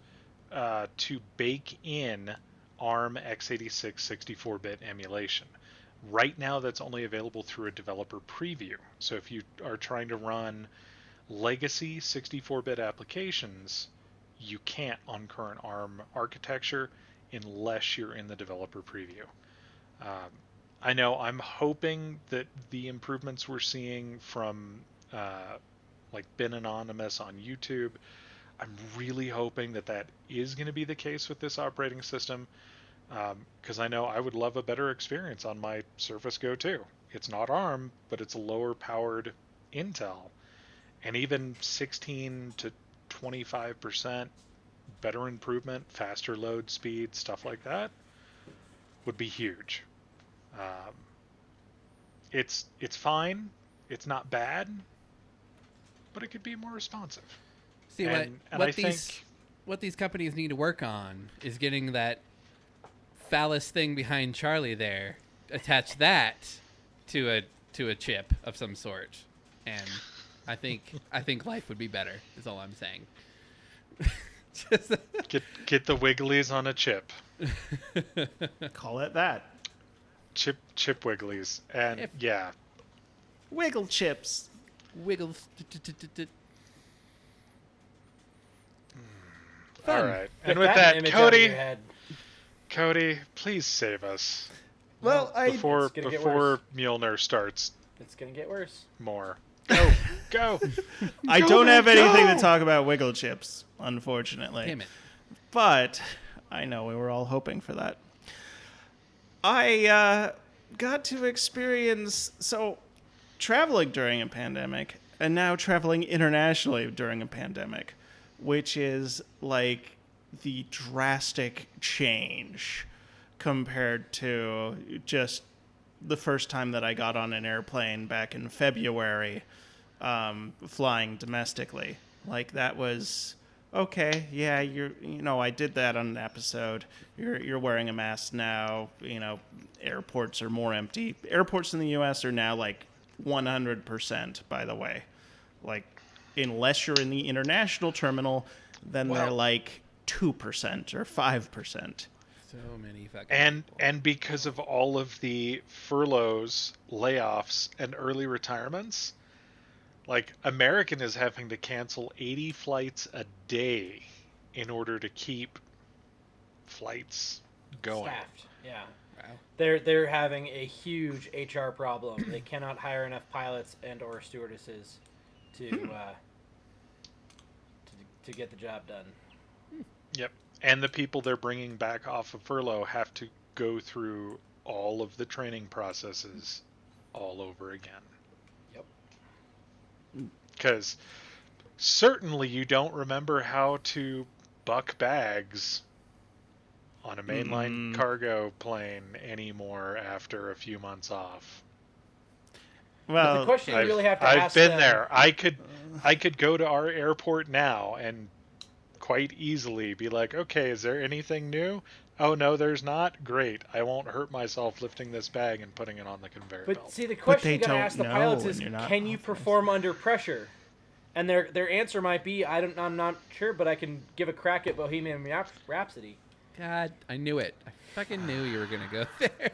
to bake in ARM x86 64-bit emulation. Right now, that's only available through a developer preview. So if you are trying to run legacy 64-bit applications, you can't on current ARM architecture unless you're in the developer preview. I know I'm hoping that the improvements we're seeing from like Bin Anonymous on YouTube, I'm really hoping that that is going to be the case with this operating system, because I know I would love a better experience on my Surface Go 2. It's not ARM, but it's a lower powered Intel, and even 16 to 25% better improvement, faster load speed, stuff like that would be huge. It's fine. It's not bad, but it could be more responsive. See, And what I what these companies need to work on is getting that phallus thing behind Charlie there, attach that to a chip of some sort, and I think life would be better. Is all I'm saying. Just get the Wigglies on a chip. Call it that. Chip Wigglies. And yeah. Wiggle chips. wiggles. All right. And Get with that that, image out of your Cody, head. Cody, please save us Well, before It's gonna get worse. Mjolnir starts It's gonna get worse. more. Go, go. I Go, don't have man, anything go! to talk about Wiggle chips, unfortunately. Damn it. But I know we were all hoping for that. I got to experience traveling during a pandemic and now traveling internationally during a pandemic, which is like the drastic change compared to just the first time that I got on an airplane back in February, flying domestically. Like that was okay. Yeah, I did that on an episode. You're wearing a mask now. Airports are more empty. Airports in the U.S. are now like 100%. By the way, like unless you're in the international terminal, then they're like 2% or 5%. So many fucking And people. and because of all of the furloughs, layoffs, and early retirements, like American is having to cancel 80 flights a day in order to keep flights going. Staffed. Yeah. Wow. They're having a huge HR problem. They cannot hire enough pilots and or stewardesses to get the job done. Yep. and the people they're bringing back off of furlough have to go through all of the training processes all over again. Yep. Because certainly you don't remember how to buck bags on a mainline cargo plane anymore after a few months off. But the Well, question you really have to I've ask been them, there. I could go to our airport now and quite easily be like, okay, is there anything new? Oh no, there's not. Great. I won't hurt myself lifting this bag and putting it on the conveyor But belt. see, the But question they you gotta don't ask the know, pilots and is, you're not can you authorized. perform under pressure? And their answer might be, I'm not sure, but I can give a crack at Bohemian Rhapsody. God, I knew it. I fucking knew you were gonna go there.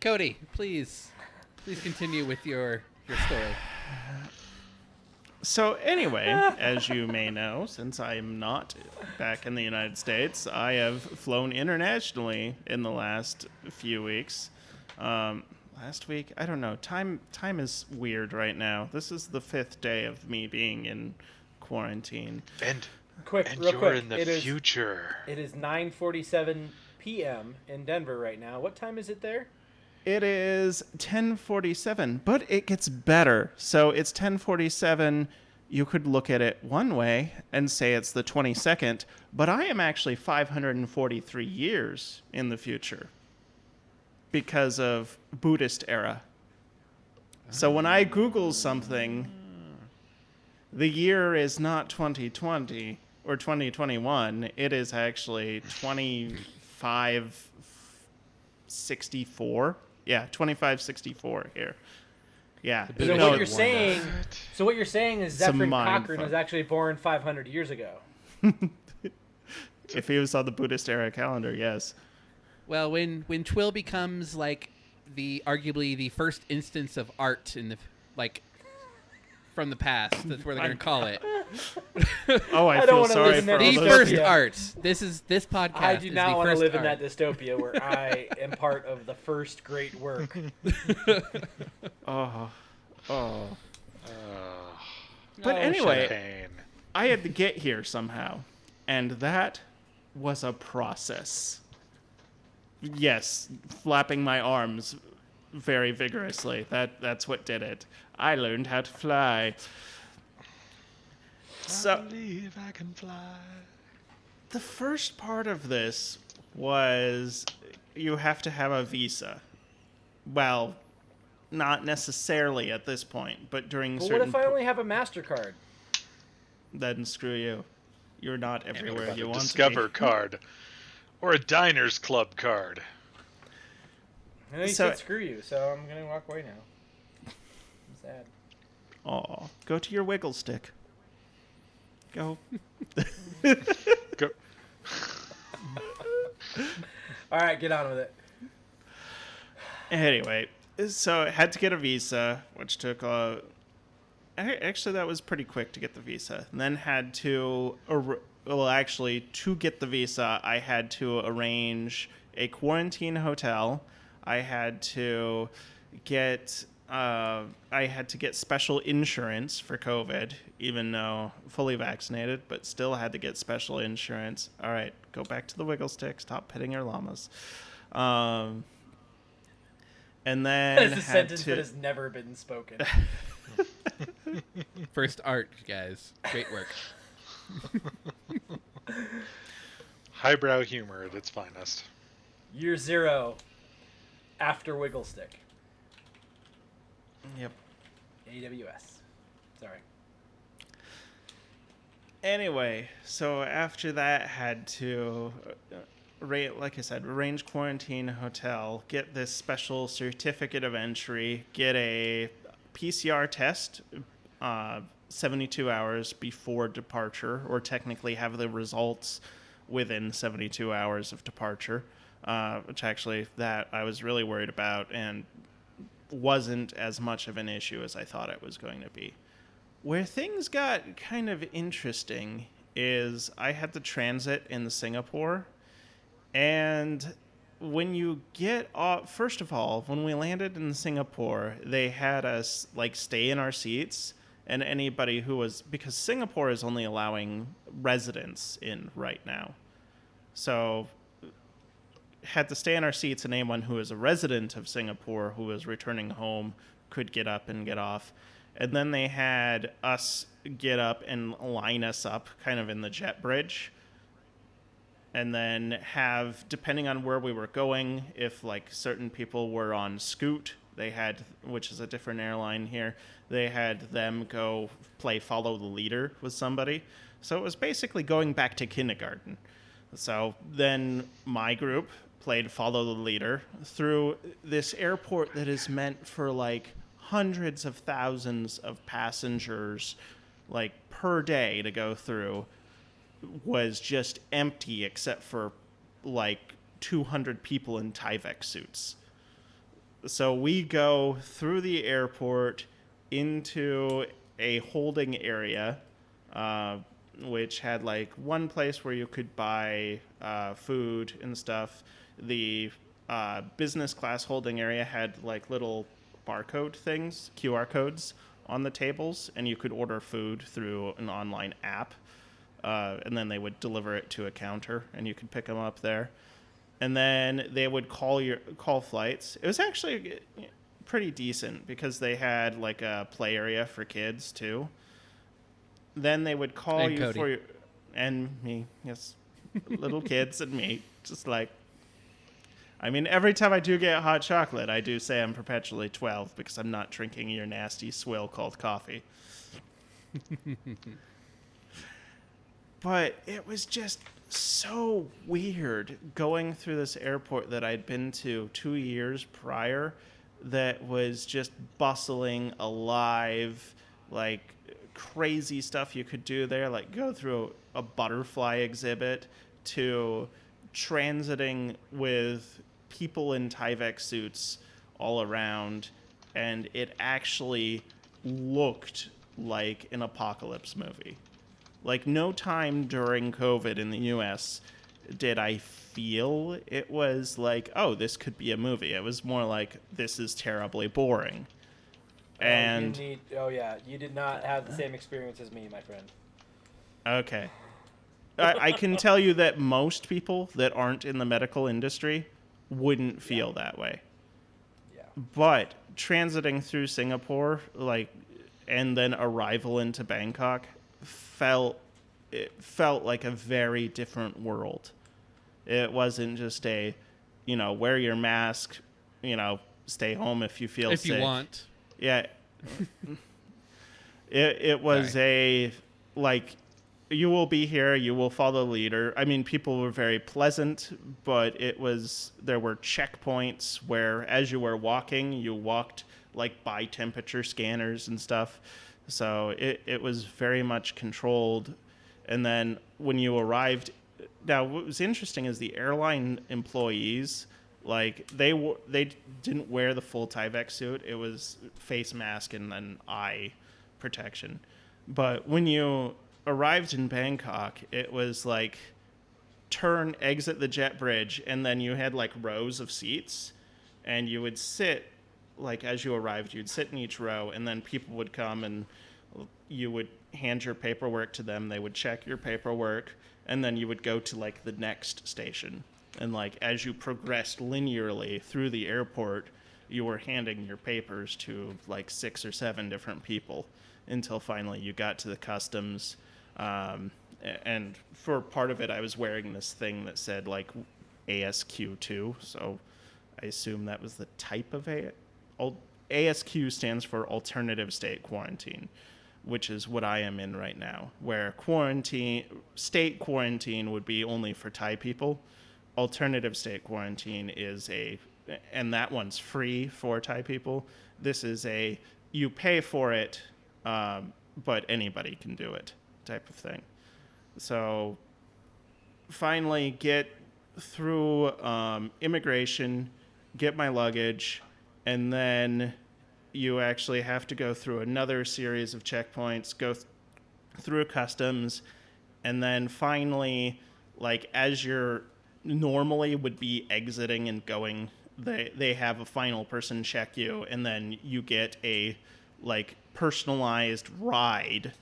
Cody, please continue with your story. So anyway, as you may know, since I am not back in the United States, I have flown internationally in the last few weeks. Last week, I don't know. Time is weird right now. This is the 5th day of me being in quarantine. And Real you're quick, in the future. It is 9:47 p.m. in Denver right now. What time is it there? It is 10:47, but it gets better. So it's 10:47. You could look at it one way and say it's the 22nd, but I am actually 543 years in the future because of Buddhist era. So when I Google something, the year is not 2020 or 2021. It is actually 2564. Yeah, 2564 here. Yeah. So No, what you're saying, is It's a Zephyr mind Cochrane fuck. was actually born 500 years ago. if he was on the Buddhist era calendar, yes. Well, when TWIL becomes like arguably the first instance of art in the from the past, that's where they're gonna call it. Oh, I don't feel wanna sorry live in for that all The those first people. art. This podcast. I do is not the want to first live in art. that dystopia where I am part of the first great work. Oh. Uh, But Oh, anyway, pain. I had to get here somehow, and that was a process. Yes, flapping my arms very vigorously. That's what did it. I learned how to fly. I So believe I can fly. the first part of this was you have to have a visa. Well, not necessarily at this point, but during But what certain if I only have a MasterCard? then screw you. You're not everywhere About you a want Discover to be. card. Or a Diners Club card. I know you So- said screw you, so I'm going to walk away now. I'm sad. Aw, go to your wiggle stick. Go. Go. All right, get on with it. Anyway, so I had to get a visa, which took actually that was pretty quick to get the visa. And then had to to get the visa, I had to arrange a quarantine hotel. I had to get special insurance for COVID, even though fully vaccinated, but still had to get special insurance. All right, go back to the wiggle stick. Stop petting your llamas. And then That is a had sentence to. that has never been spoken. First art, guys. Great work. Highbrow humor at its finest. Year 0 after Wiggle Stick. Yep. AWS. Sorry. Anyway, so after that, had to, like I said, arrange quarantine hotel, get this special certificate of entry, get a PCR test 72 hours before departure, or technically have the results within 72 hours of departure, which actually that I was really worried about and wasn't as much of an issue as I thought it was going to be. Where things got kind of interesting is I had to transit in Singapore, and when you get off, first of all, when we landed in Singapore, they had us stay in our seats, and anybody who was, because Singapore is only allowing residents in right now. So had to stay in our seats, and anyone who is a resident of Singapore who was returning home could get up and get off. And then they had us get up and line us up kind of in the jet bridge. And then have, depending on where we were going, if like certain people were on Scoot, they had, which is a different airline here, they had them go play follow the leader with somebody. So it was basically going back to kindergarten. So then my group played follow the leader through this airport that is meant for like hundreds of thousands of passengers like per day to go through. Was just empty except for like 200 people in Tyvek suits. So we go through the airport into a holding area, which had like one place where you could buy food and stuff. The business class holding area had like little barcode things, QR codes on the tables, and you could order food through an online app. And then they would deliver it to a counter, and you could pick them up there. And then they would call flights. It was actually pretty decent because they had like a play area for kids too. Then they would call And you Cody. for your, and me, yes, little kids and me, just like. I mean, every time I do get hot chocolate, I do say I'm perpetually 12 because I'm not drinking your nasty swill called coffee. But it was just so weird going through this airport that I'd been to 2 years prior that was just bustling, alive, like crazy stuff you could do there, like go through a butterfly exhibit to transiting with people in Tyvek suits all around. And it actually looked like an apocalypse movie. Like, no time during COVID in the U.S. did I feel it was like, oh, this could be a movie. It was more like, this is terribly boring. And you did not have the same experience as me, my friend. okay. I can tell you that most people that aren't in the medical industry wouldn't feel that way. Yeah. But transiting through Singapore, like, and then arrival into Bangkok felt like a very different world. It wasn't just a, wear your mask, stay home if you feel If sick. you want. Yeah. It was Sorry. like, you will be here, you will follow the leader. I mean, people were very pleasant, but there were checkpoints where as you were walking, you walked like by temperature scanners and stuff. So it was very much controlled. And then when you arrived, now what was interesting is the airline employees, like they didn't wear the full Tyvek suit. It was face mask and then eye protection. But when you arrived in Bangkok, it was like exit the jet bridge, and then you had like rows of seats, and you would sit, like as you arrived, you'd sit in each row, and then people would come and you would hand your paperwork to them. They would check your paperwork, and then you would go to like the next station. And like as you progressed linearly through the airport, you were handing your papers to like 6 or 7 different people until finally you got to the customs. And for part of it, I was wearing this thing that said like ASQ2, so I assume that was the type of ASQ stands for Alternative State Quarantine, which is what I am in right now, where state quarantine would be only for Thai people. Alternative state quarantine and that one's free for Thai people. This is you pay for it, but anybody can do it type of thing. So finally get through immigration, get my luggage, and then you actually have to go through another series of checkpoints, go through customs, and then finally, like as you're normally would be exiting and going, they have a final person check you, and then you get a like personalized ride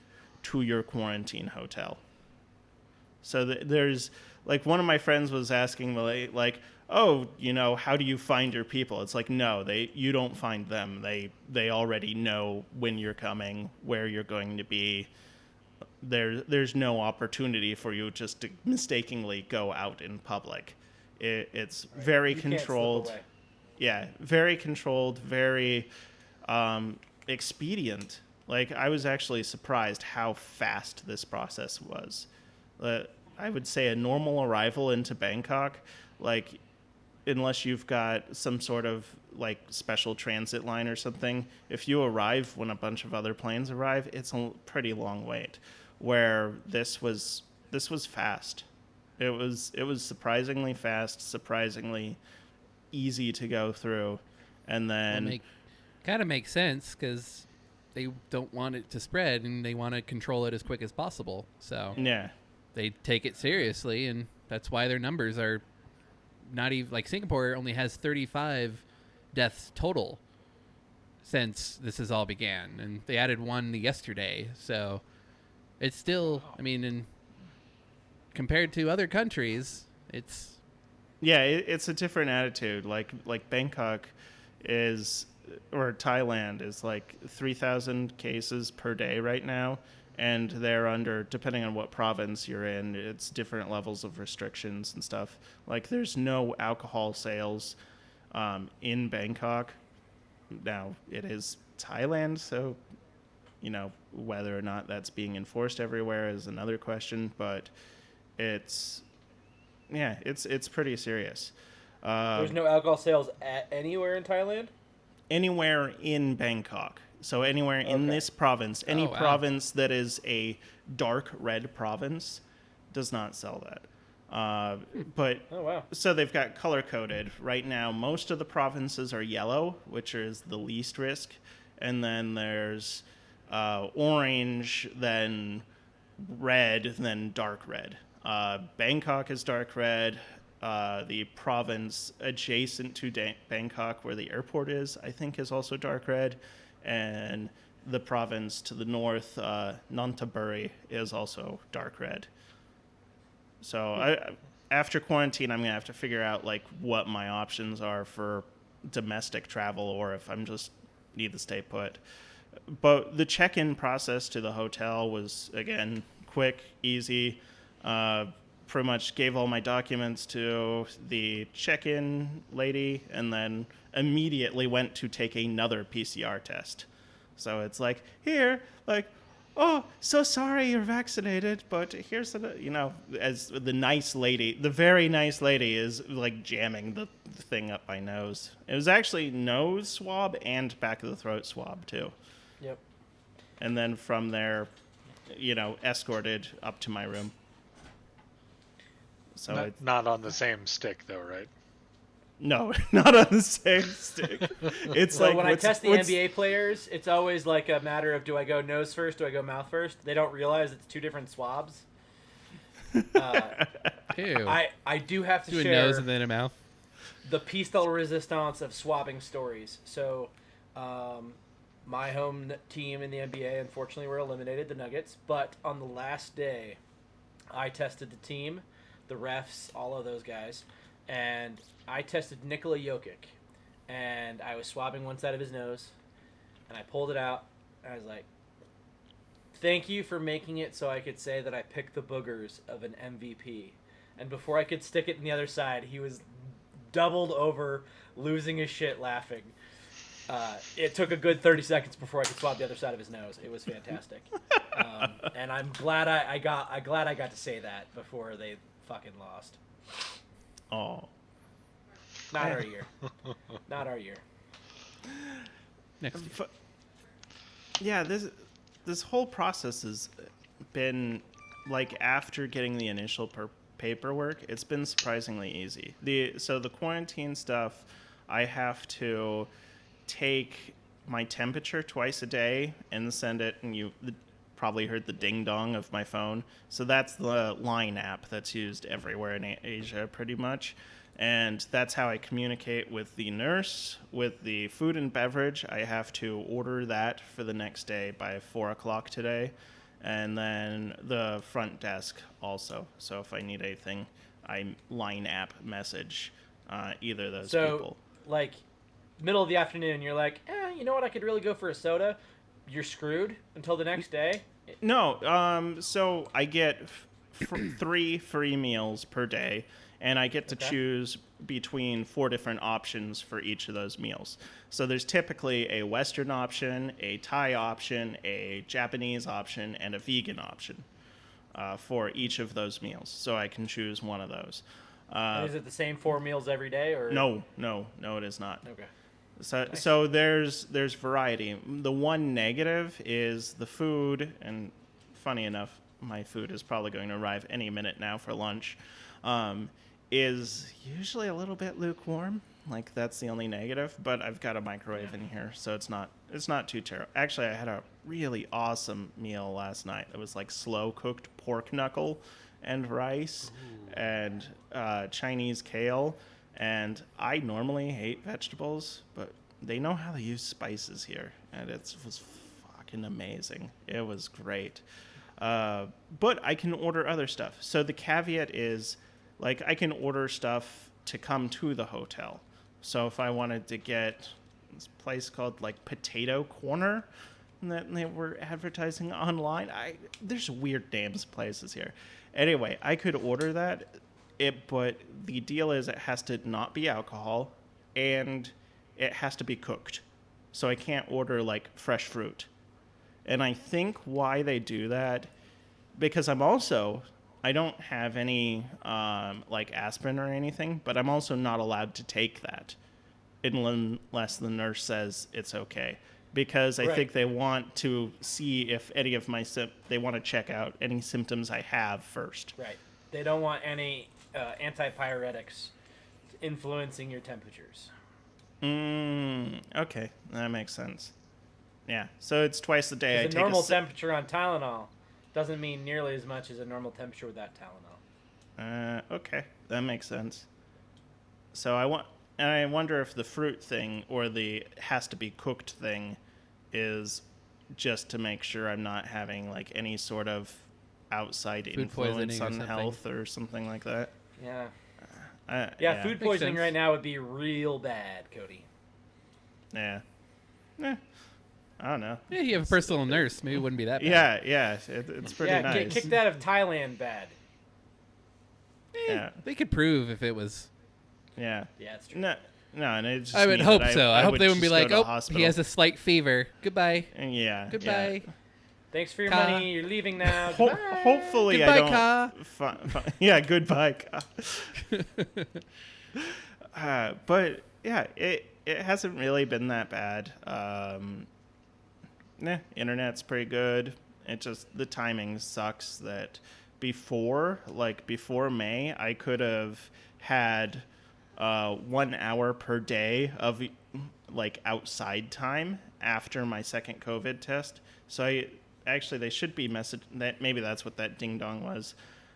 to your quarantine hotel. So there's, like, one of my friends was asking, like, oh, how do you find your people? It's like, no, you don't find them. They already know when you're coming, where you're going to be. There's no opportunity for you just to mistakenly go out in public. It's very controlled. Yeah, very controlled, very expedient. Like, I was actually surprised how fast this process was. I would say a normal arrival into Bangkok, like, unless you've got some sort of, like, special transit line or something, if you arrive when a bunch of other planes arrive, it's a pretty long wait. Where this was fast. It was surprisingly fast, surprisingly easy to go through, and then kind of makes sense because they don't want it to spread and they want to control it as quick as possible. So yeah, they take it seriously, and that's why their numbers are not even like Singapore only has 35 deaths total since this has all began, and they added one yesterday. So it's still, I mean, compared to other countries, it's it's a different attitude. Like Bangkok is, or Thailand is, like 3,000 cases per day right now, and they're under, depending on what province you're in, it's different levels of restrictions and stuff. Like, there's no alcohol sales in Bangkok. Now, it is Thailand, so whether or not that's being enforced everywhere is another question, but it's pretty serious. There's no alcohol sales anywhere in Thailand? Anywhere in Bangkok. So anywhere in this province, any province that is a dark red province does not sell that. But so they've got color coded. Right now, most of the provinces are yellow, which is the least risk. And then there's orange, then red, then dark red. Bangkok is dark red. The province adjacent to Bangkok, where the airport is, I think is also dark red. And the province to the north, Nonthaburi, is also dark red. So after quarantine, I'm going to have to figure out, like, what my options are for domestic travel, or if I'm just need to stay put. But the check-in process to the hotel was, again, quick, easy. Pretty much gave all my documents to the check-in lady, and then immediately went to take another PCR test. So it's like, here, like, oh, so sorry you're vaccinated, but here's the, as the nice lady, the very nice lady is, like, jamming the thing up my nose. It was actually nose swab and back of the throat swab, too. Yep. And then from there, escorted up to my room. So not on the same stick, though, right? No, not on the same stick. It's so like when I test the NBA players, it's always like a matter of, do I go nose first, do I go mouth first? They don't realize it's two different swabs. Ew. I do have to do share a nose and then a mouth. The piece de resistance of swabbing stories. So, my home team in the NBA, unfortunately, were eliminated, the Nuggets. But on the last day, I tested the team, the refs, all of those guys, and I tested Nikola Jokic, and I was swabbing one side of his nose, and I pulled it out, and I was like, thank you for making it so I could say that I picked the boogers of an MVP. And before I could stick it in the other side, he was doubled over, losing his shit, laughing. It took a good 30 seconds before I could swab the other side of his nose. It was fantastic. And I'm glad I got to say that before they fucking lost. Oh. Not our year. Not our year. Next year. Yeah, this whole process has been, like, after getting the initial paperwork, it's been surprisingly easy. So the quarantine stuff, I have to take my temperature twice a day and send it, and you probably heard the ding dong of my phone. So that's the Line app that's used everywhere in Asia, pretty much. And that's how I communicate with the nurse. With the food and beverage, I have to order that for the next day by 4 o'clock today. And then the front desk also. So if I need anything, I line app message either of those people. Like, middle of the afternoon, you're like, you know what? I could really go for a soda. You're screwed until the next day. No, so I get 3 free meals per day, and I get to choose between 4 different options for each of those meals. So there's typically a Western option, a Thai option, a Japanese option, and a vegan option for each of those meals. So I can choose one of those. Is it the same 4 meals every day, or No, it is not. Okay. So there's variety. The one negative is the food, and funny enough, my food is probably going to arrive any minute now for lunch. Is usually a little bit lukewarm. Like, that's the only negative. But I've got a microwave in here, so it's not too terrible. Actually, I had a really awesome meal last night. It was like slow cooked pork knuckle and rice and Chinese kale. And I normally hate vegetables, but they know how to use spices here, and it was fucking amazing. It was great. But I can order other stuff. So the caveat is, like, I can order stuff to come to the hotel. So if I wanted to get this place called, like, Potato Corner that they were advertising online, there's weird names places here. Anyway, I could order that. But the deal is it has to not be alcohol, and it has to be cooked. So I can't order, like, fresh fruit. And I think why they do that, because I don't have any, like, aspirin or anything, but I'm also not allowed to take that unless the nurse says it's okay. Because I think they want to see if any of they want to check out any symptoms I have first. Right. They don't want any antipyretics influencing your temperatures. Okay, that makes sense. Yeah, so it's twice a day. I take a normal temperature on Tylenol doesn't mean nearly as much as a normal temperature without Tylenol. Okay, that makes sense. So I wonder if the fruit thing or the has to be cooked thing is just to make sure I'm not having, like, any sort of outside food influence on or health or something like that. Yeah. Food poisoning right now would be real bad, Cody. Yeah. I don't know. Yeah, you have a personal nurse. Maybe it wouldn't be that bad. Yeah. It's pretty nice. Get kicked out of Thailand bad. Yeah. They could prove if it was. Yeah. Yeah, that's true. No, and it just I would means hope that so. I hope they wouldn't be just like, go to oh, hospital. he has a slight fever. Goodbye. Yeah. Goodbye. Yeah. Thanks for your money. You're leaving now. Hopefully Goodbye, I don't. Yeah, goodbye, Ka. But yeah, it hasn't really been that bad. Internet's pretty good. It just, the timing sucks that before May, I could have had 1 hour per day of, like, outside time after my second COVID test. So they should be maybe that's what that ding dong was.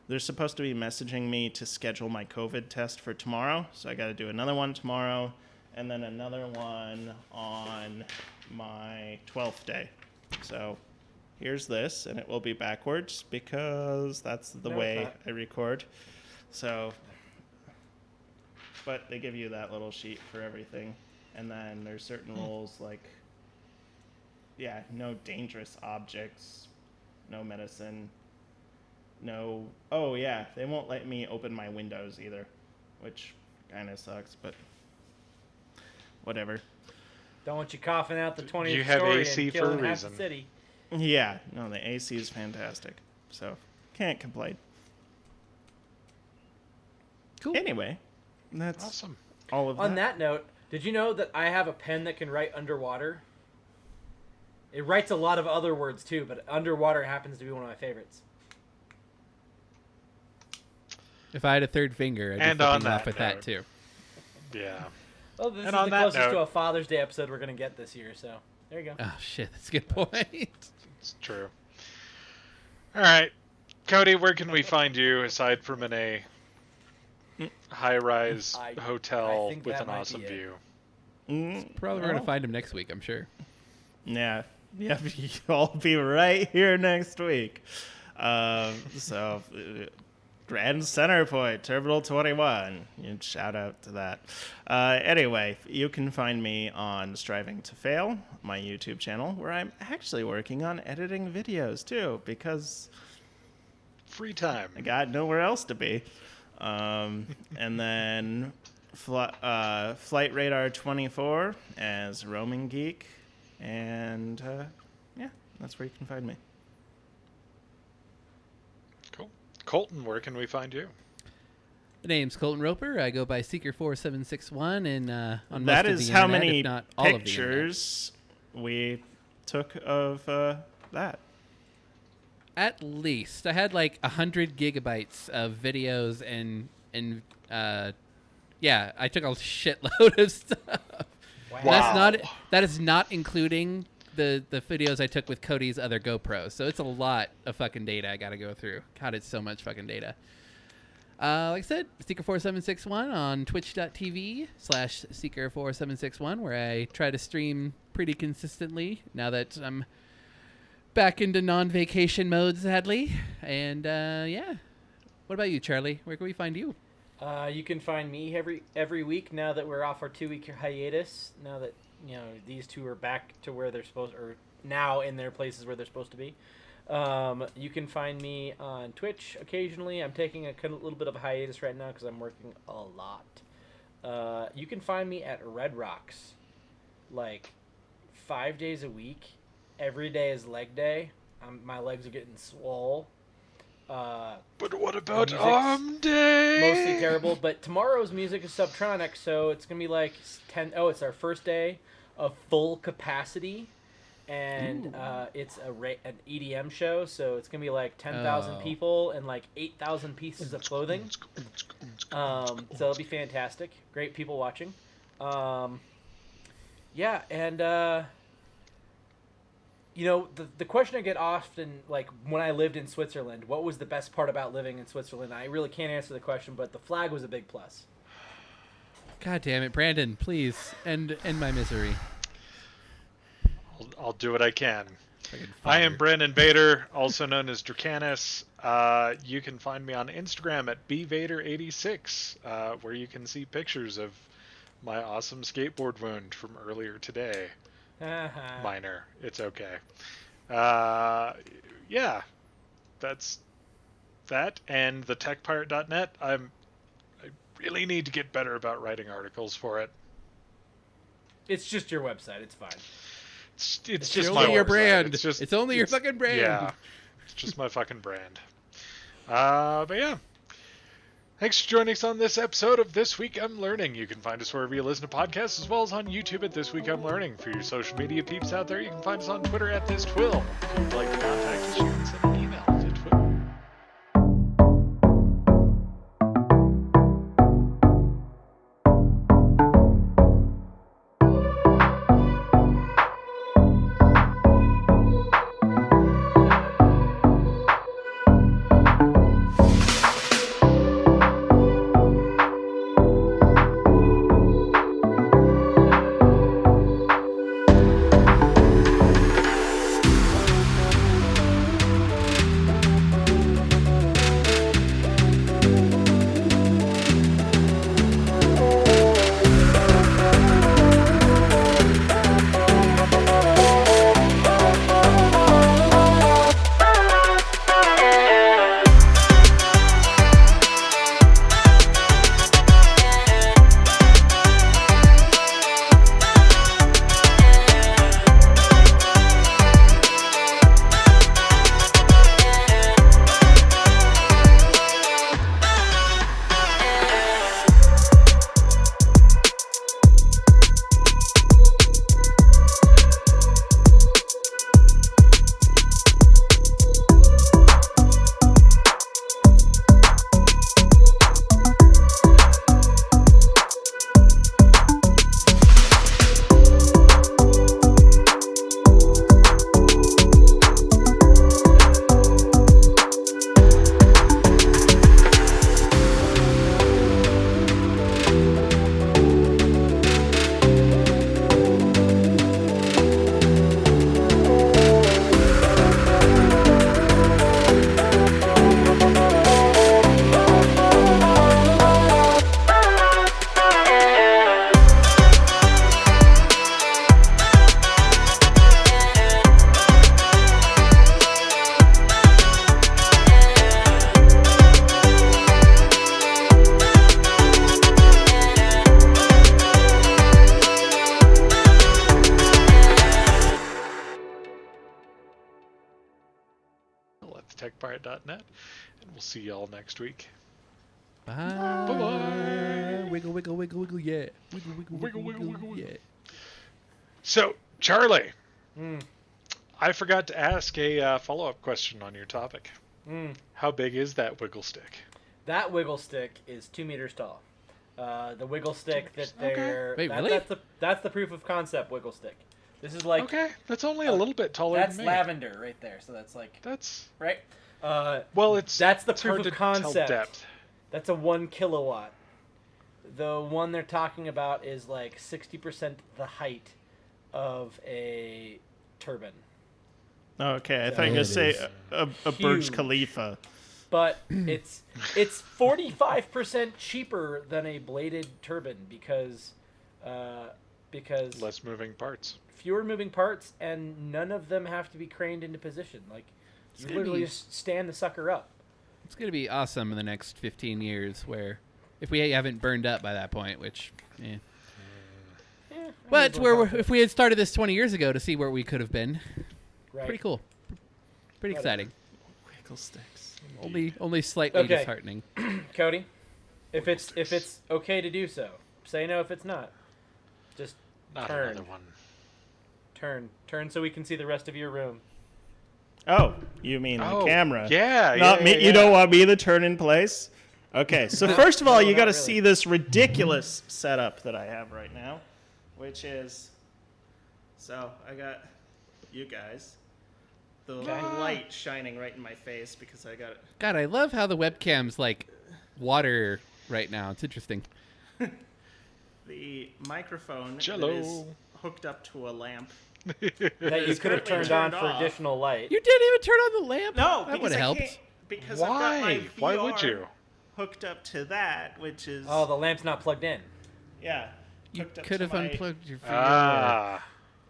They're supposed to be messaging me to schedule my COVID test for tomorrow. So I got to do another one tomorrow and then another one on my 12th day. So here's this, and it will be backwards because that's the way I record. So, but they give you that little sheet for everything. And then there's certain rules like, no dangerous objects, no medicine, they won't let me open my windows either, which kind of sucks, but whatever. Don't want you coughing out the 20th You have story AC and for a killing half reason. the city. Yeah, no, the AC is fantastic, so can't complain. Cool. Anyway, that's Awesome. all of that. On that note, did you know that I have a pen that can write underwater? It writes a lot of other words too, but underwater happens to be one of my favorites. If I had a third finger, I'd And be on flipping off that with that note. too. Yeah. Well, this And is on the that closest to note- a Father's Day episode we're going to get this year, so there you go. Oh shit, that's a good point. It's true. All right. Cody, where can we find you aside from an A? high-rise I hotel think with that an might awesome be it. view. Probably we're gonna find him next week, I'm sure. Yeah, you'll be right here next week. Grand Center Point, Terminal 21. Shout out to that. Anyway, you can find me on Striving to Fail, my YouTube channel, where I'm actually working on editing videos too, because Free time. I got nowhere else to be. And then Flight Radar 24 as Roaming Geek. And yeah, that's where you can find me. Cool. Colton, where can we find you? The name's Colton Roper. I go by Seeker4761, and on most That of is the how internet, many if not all of the internet. pictures we took of that. At least I had like 100 gigabytes of videos and yeah, I took a shitload of stuff. Wow. And that is not including the videos I took with Cody's other GoPros. So it's a lot of fucking data I got to go through. God, it's so much fucking data. Like I said, Seeker4761 on twitch.tv/Seeker4761, where I try to stream pretty consistently now that I'm back into non-vacation mode, sadly. And yeah. What about you, Charlie? Where can we find you? You can find me every week now that we're off our 2-week hiatus. Now that these two are back to where they're supposed, or now in their places where they're supposed to be. You can find me on Twitch occasionally. I'm taking a little bit of a hiatus right now because I'm working a lot. You can find me at Red Rocks, like 5 days a week. Every day is leg day. My legs are getting swole. But what about music's Arm Day? Mostly terrible, but tomorrow's music is Subtronic, so it's gonna be like 10. Oh, it's our first day of full capacity, and it's an EDM show, so it's gonna be like 10,000 people and like 8,000 pieces of clothing. So it'll be fantastic. Great people watching. Yeah, and the question I get often, like when I lived in Switzerland, what was the best part about living in Switzerland? I really can't answer the question, but the flag was a big plus. God damn it, Brandon! Please end my misery. I'll do what I can. Fucking I am father. Brandon Vader, also known as Dracanis. You can find me on Instagram at bvader86, where you can see pictures of my awesome skateboard wound from earlier today. Minor. It's okay. Yeah. That's that. And the techpirate.net. I really need to get better about writing articles for it. It's just your website. It's fine. It's just only my your website. brand. It's only your fucking brand. Yeah. It's just my fucking brand. But yeah. Thanks for joining us on this episode of This Week I'm Learning. You can find us wherever you listen to podcasts, as well as on YouTube at This Week I'm Learning. For your social media peeps out there, you can find us on Twitter at ThisTWIL. If you'd like to contact us, you can send an email to Twitter. thetechpirate.net, and we'll see y'all next week. Bye. Bye-bye. Wiggle, wiggle, wiggle, wiggle, yeah. Wiggle, wiggle, Wiggle, wiggle, wiggle, wiggle, wiggle. yeah. So, Charlie, Mm. I forgot to ask a follow-up question on your topic. Mm. How big is that wiggle stick? That wiggle stick is 2 meters tall. The wiggle stick that they're Wait, really? that's the proof of concept wiggle stick. This is like Okay, that's only a little bit taller that's than me. lavender right there. So that's like That's right. well, That's the it's hard proof of to tell concept. depth. That's a 1 kilowatt. The one they're talking about is like 60% the height of a turbine. Okay, I thought you Yeah, were going it to say is. a Burj Huge. Khalifa. But it's 45% cheaper than a bladed turbine because Less moving parts. fewer moving parts and none of them have to be craned into position. Like you gonna literally be- just stand the sucker up. It's going to be awesome in the next 15 years where, if we haven't burned up by that point, which, Eh, I But mean, if we had started this 20 years ago to see where we could have been, right. pretty cool. Pretty Whatever. exciting. Wiggle sticks. Only slightly Okay. disheartening. Cody, if it's okay to do so, say no if it's not. Just Not turn. another one. Turn so we can see the rest of your room. Oh, you mean the camera? Yeah, Not yeah, me. yeah, You don't yeah. want me to turn in place? Okay, so first of all, you not got to really. see this ridiculous setup that I have right now, which is, so I got you guys, the light shining right in my face because I got it. God, I love how the webcam's like water right now. It's interesting. The microphone Jello. that is hooked up to a lamp. That you It's could have currently turned on turned for off. additional light. You didn't even turn on the lamp? No, that would because have I helped. can't. Because I've got my Why? VR Why would you? hooked up to that, which is Oh, the lamp's not plugged in. yeah. You hooked up could to have my- unplugged your VR. Ah.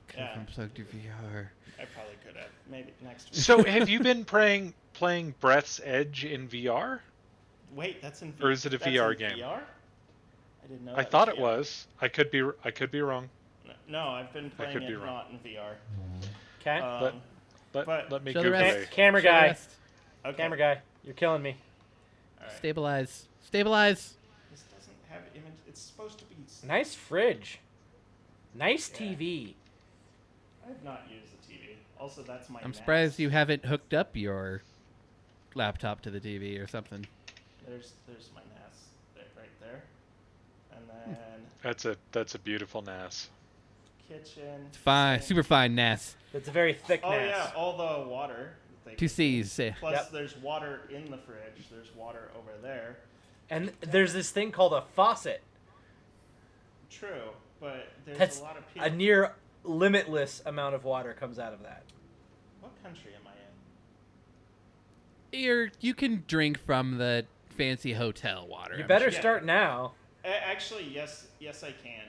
Could have Yeah. unplugged your VR. I probably could have. Maybe next week. So, have you been playing Breath's Edge in VR? Wait, that's in. Or is it a that's VR in game? VR? I didn't know. I that thought it VR. was. I could be wrong. No, I've been playing could be it wrong. not in VR. Okay. But let me Show the Google rest. it. Camera Show the guy. rest. Okay. Camera guy. You're killing me. All right. Stabilize. Stabilize. This doesn't have image. It's supposed to be. Nice fridge. Nice Yeah. TV. I have not used the TV. Also, that's my. I'm NAS. surprised you haven't hooked up your laptop to the TV or something. There's my NAS right there, and then That's a beautiful NAS. kitchen. Fine. sink. Super fine, NAS. It's a very thick Oh NAS. yeah, all the water. that they Two can- C's. Plus, Yep. there's water in the fridge. There's water over there. And there's this thing called a faucet. True, but there's That's a lot of people. a near limitless amount of water comes out of that. What country am I in? You can drink from the fancy hotel water. You I'm better Yeah. start now. Actually, yes, I can.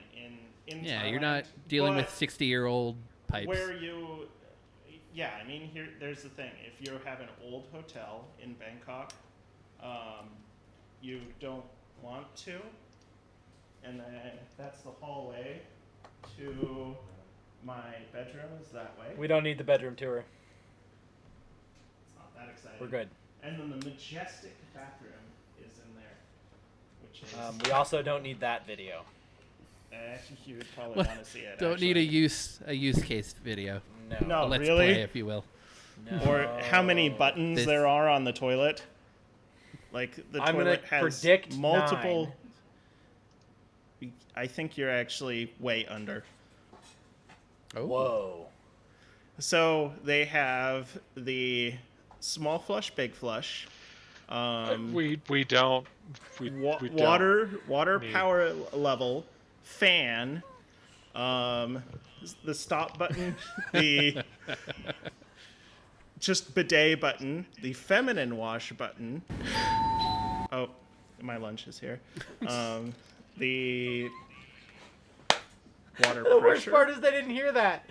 In Yeah, Thailand, you're not dealing with but 60-year-old pipes. where you. Yeah, I mean, there's the thing. If you have an old hotel in Bangkok, you don't want to, and then that's the hallway to my bedroom is that way. We don't need the bedroom tour. It's not that exciting. We're good. And then the majestic bathroom is in there, which is. We also don't need that video. You would probably What? want to see it. Don't need a use case video. No. No. A let's really? play, if you will. No. Or how many buttons This- there are on the toilet. Like the I'm gonna toilet has predict multiple. I think you're actually way under. Oh. Whoa. So they have the small flush, big flush. We don't. We don't. Water need- power level, fan, the stop button, the just bidet button, the feminine wash button. Oh, my lunch is here. The water The worst pressure. part is they didn't hear that.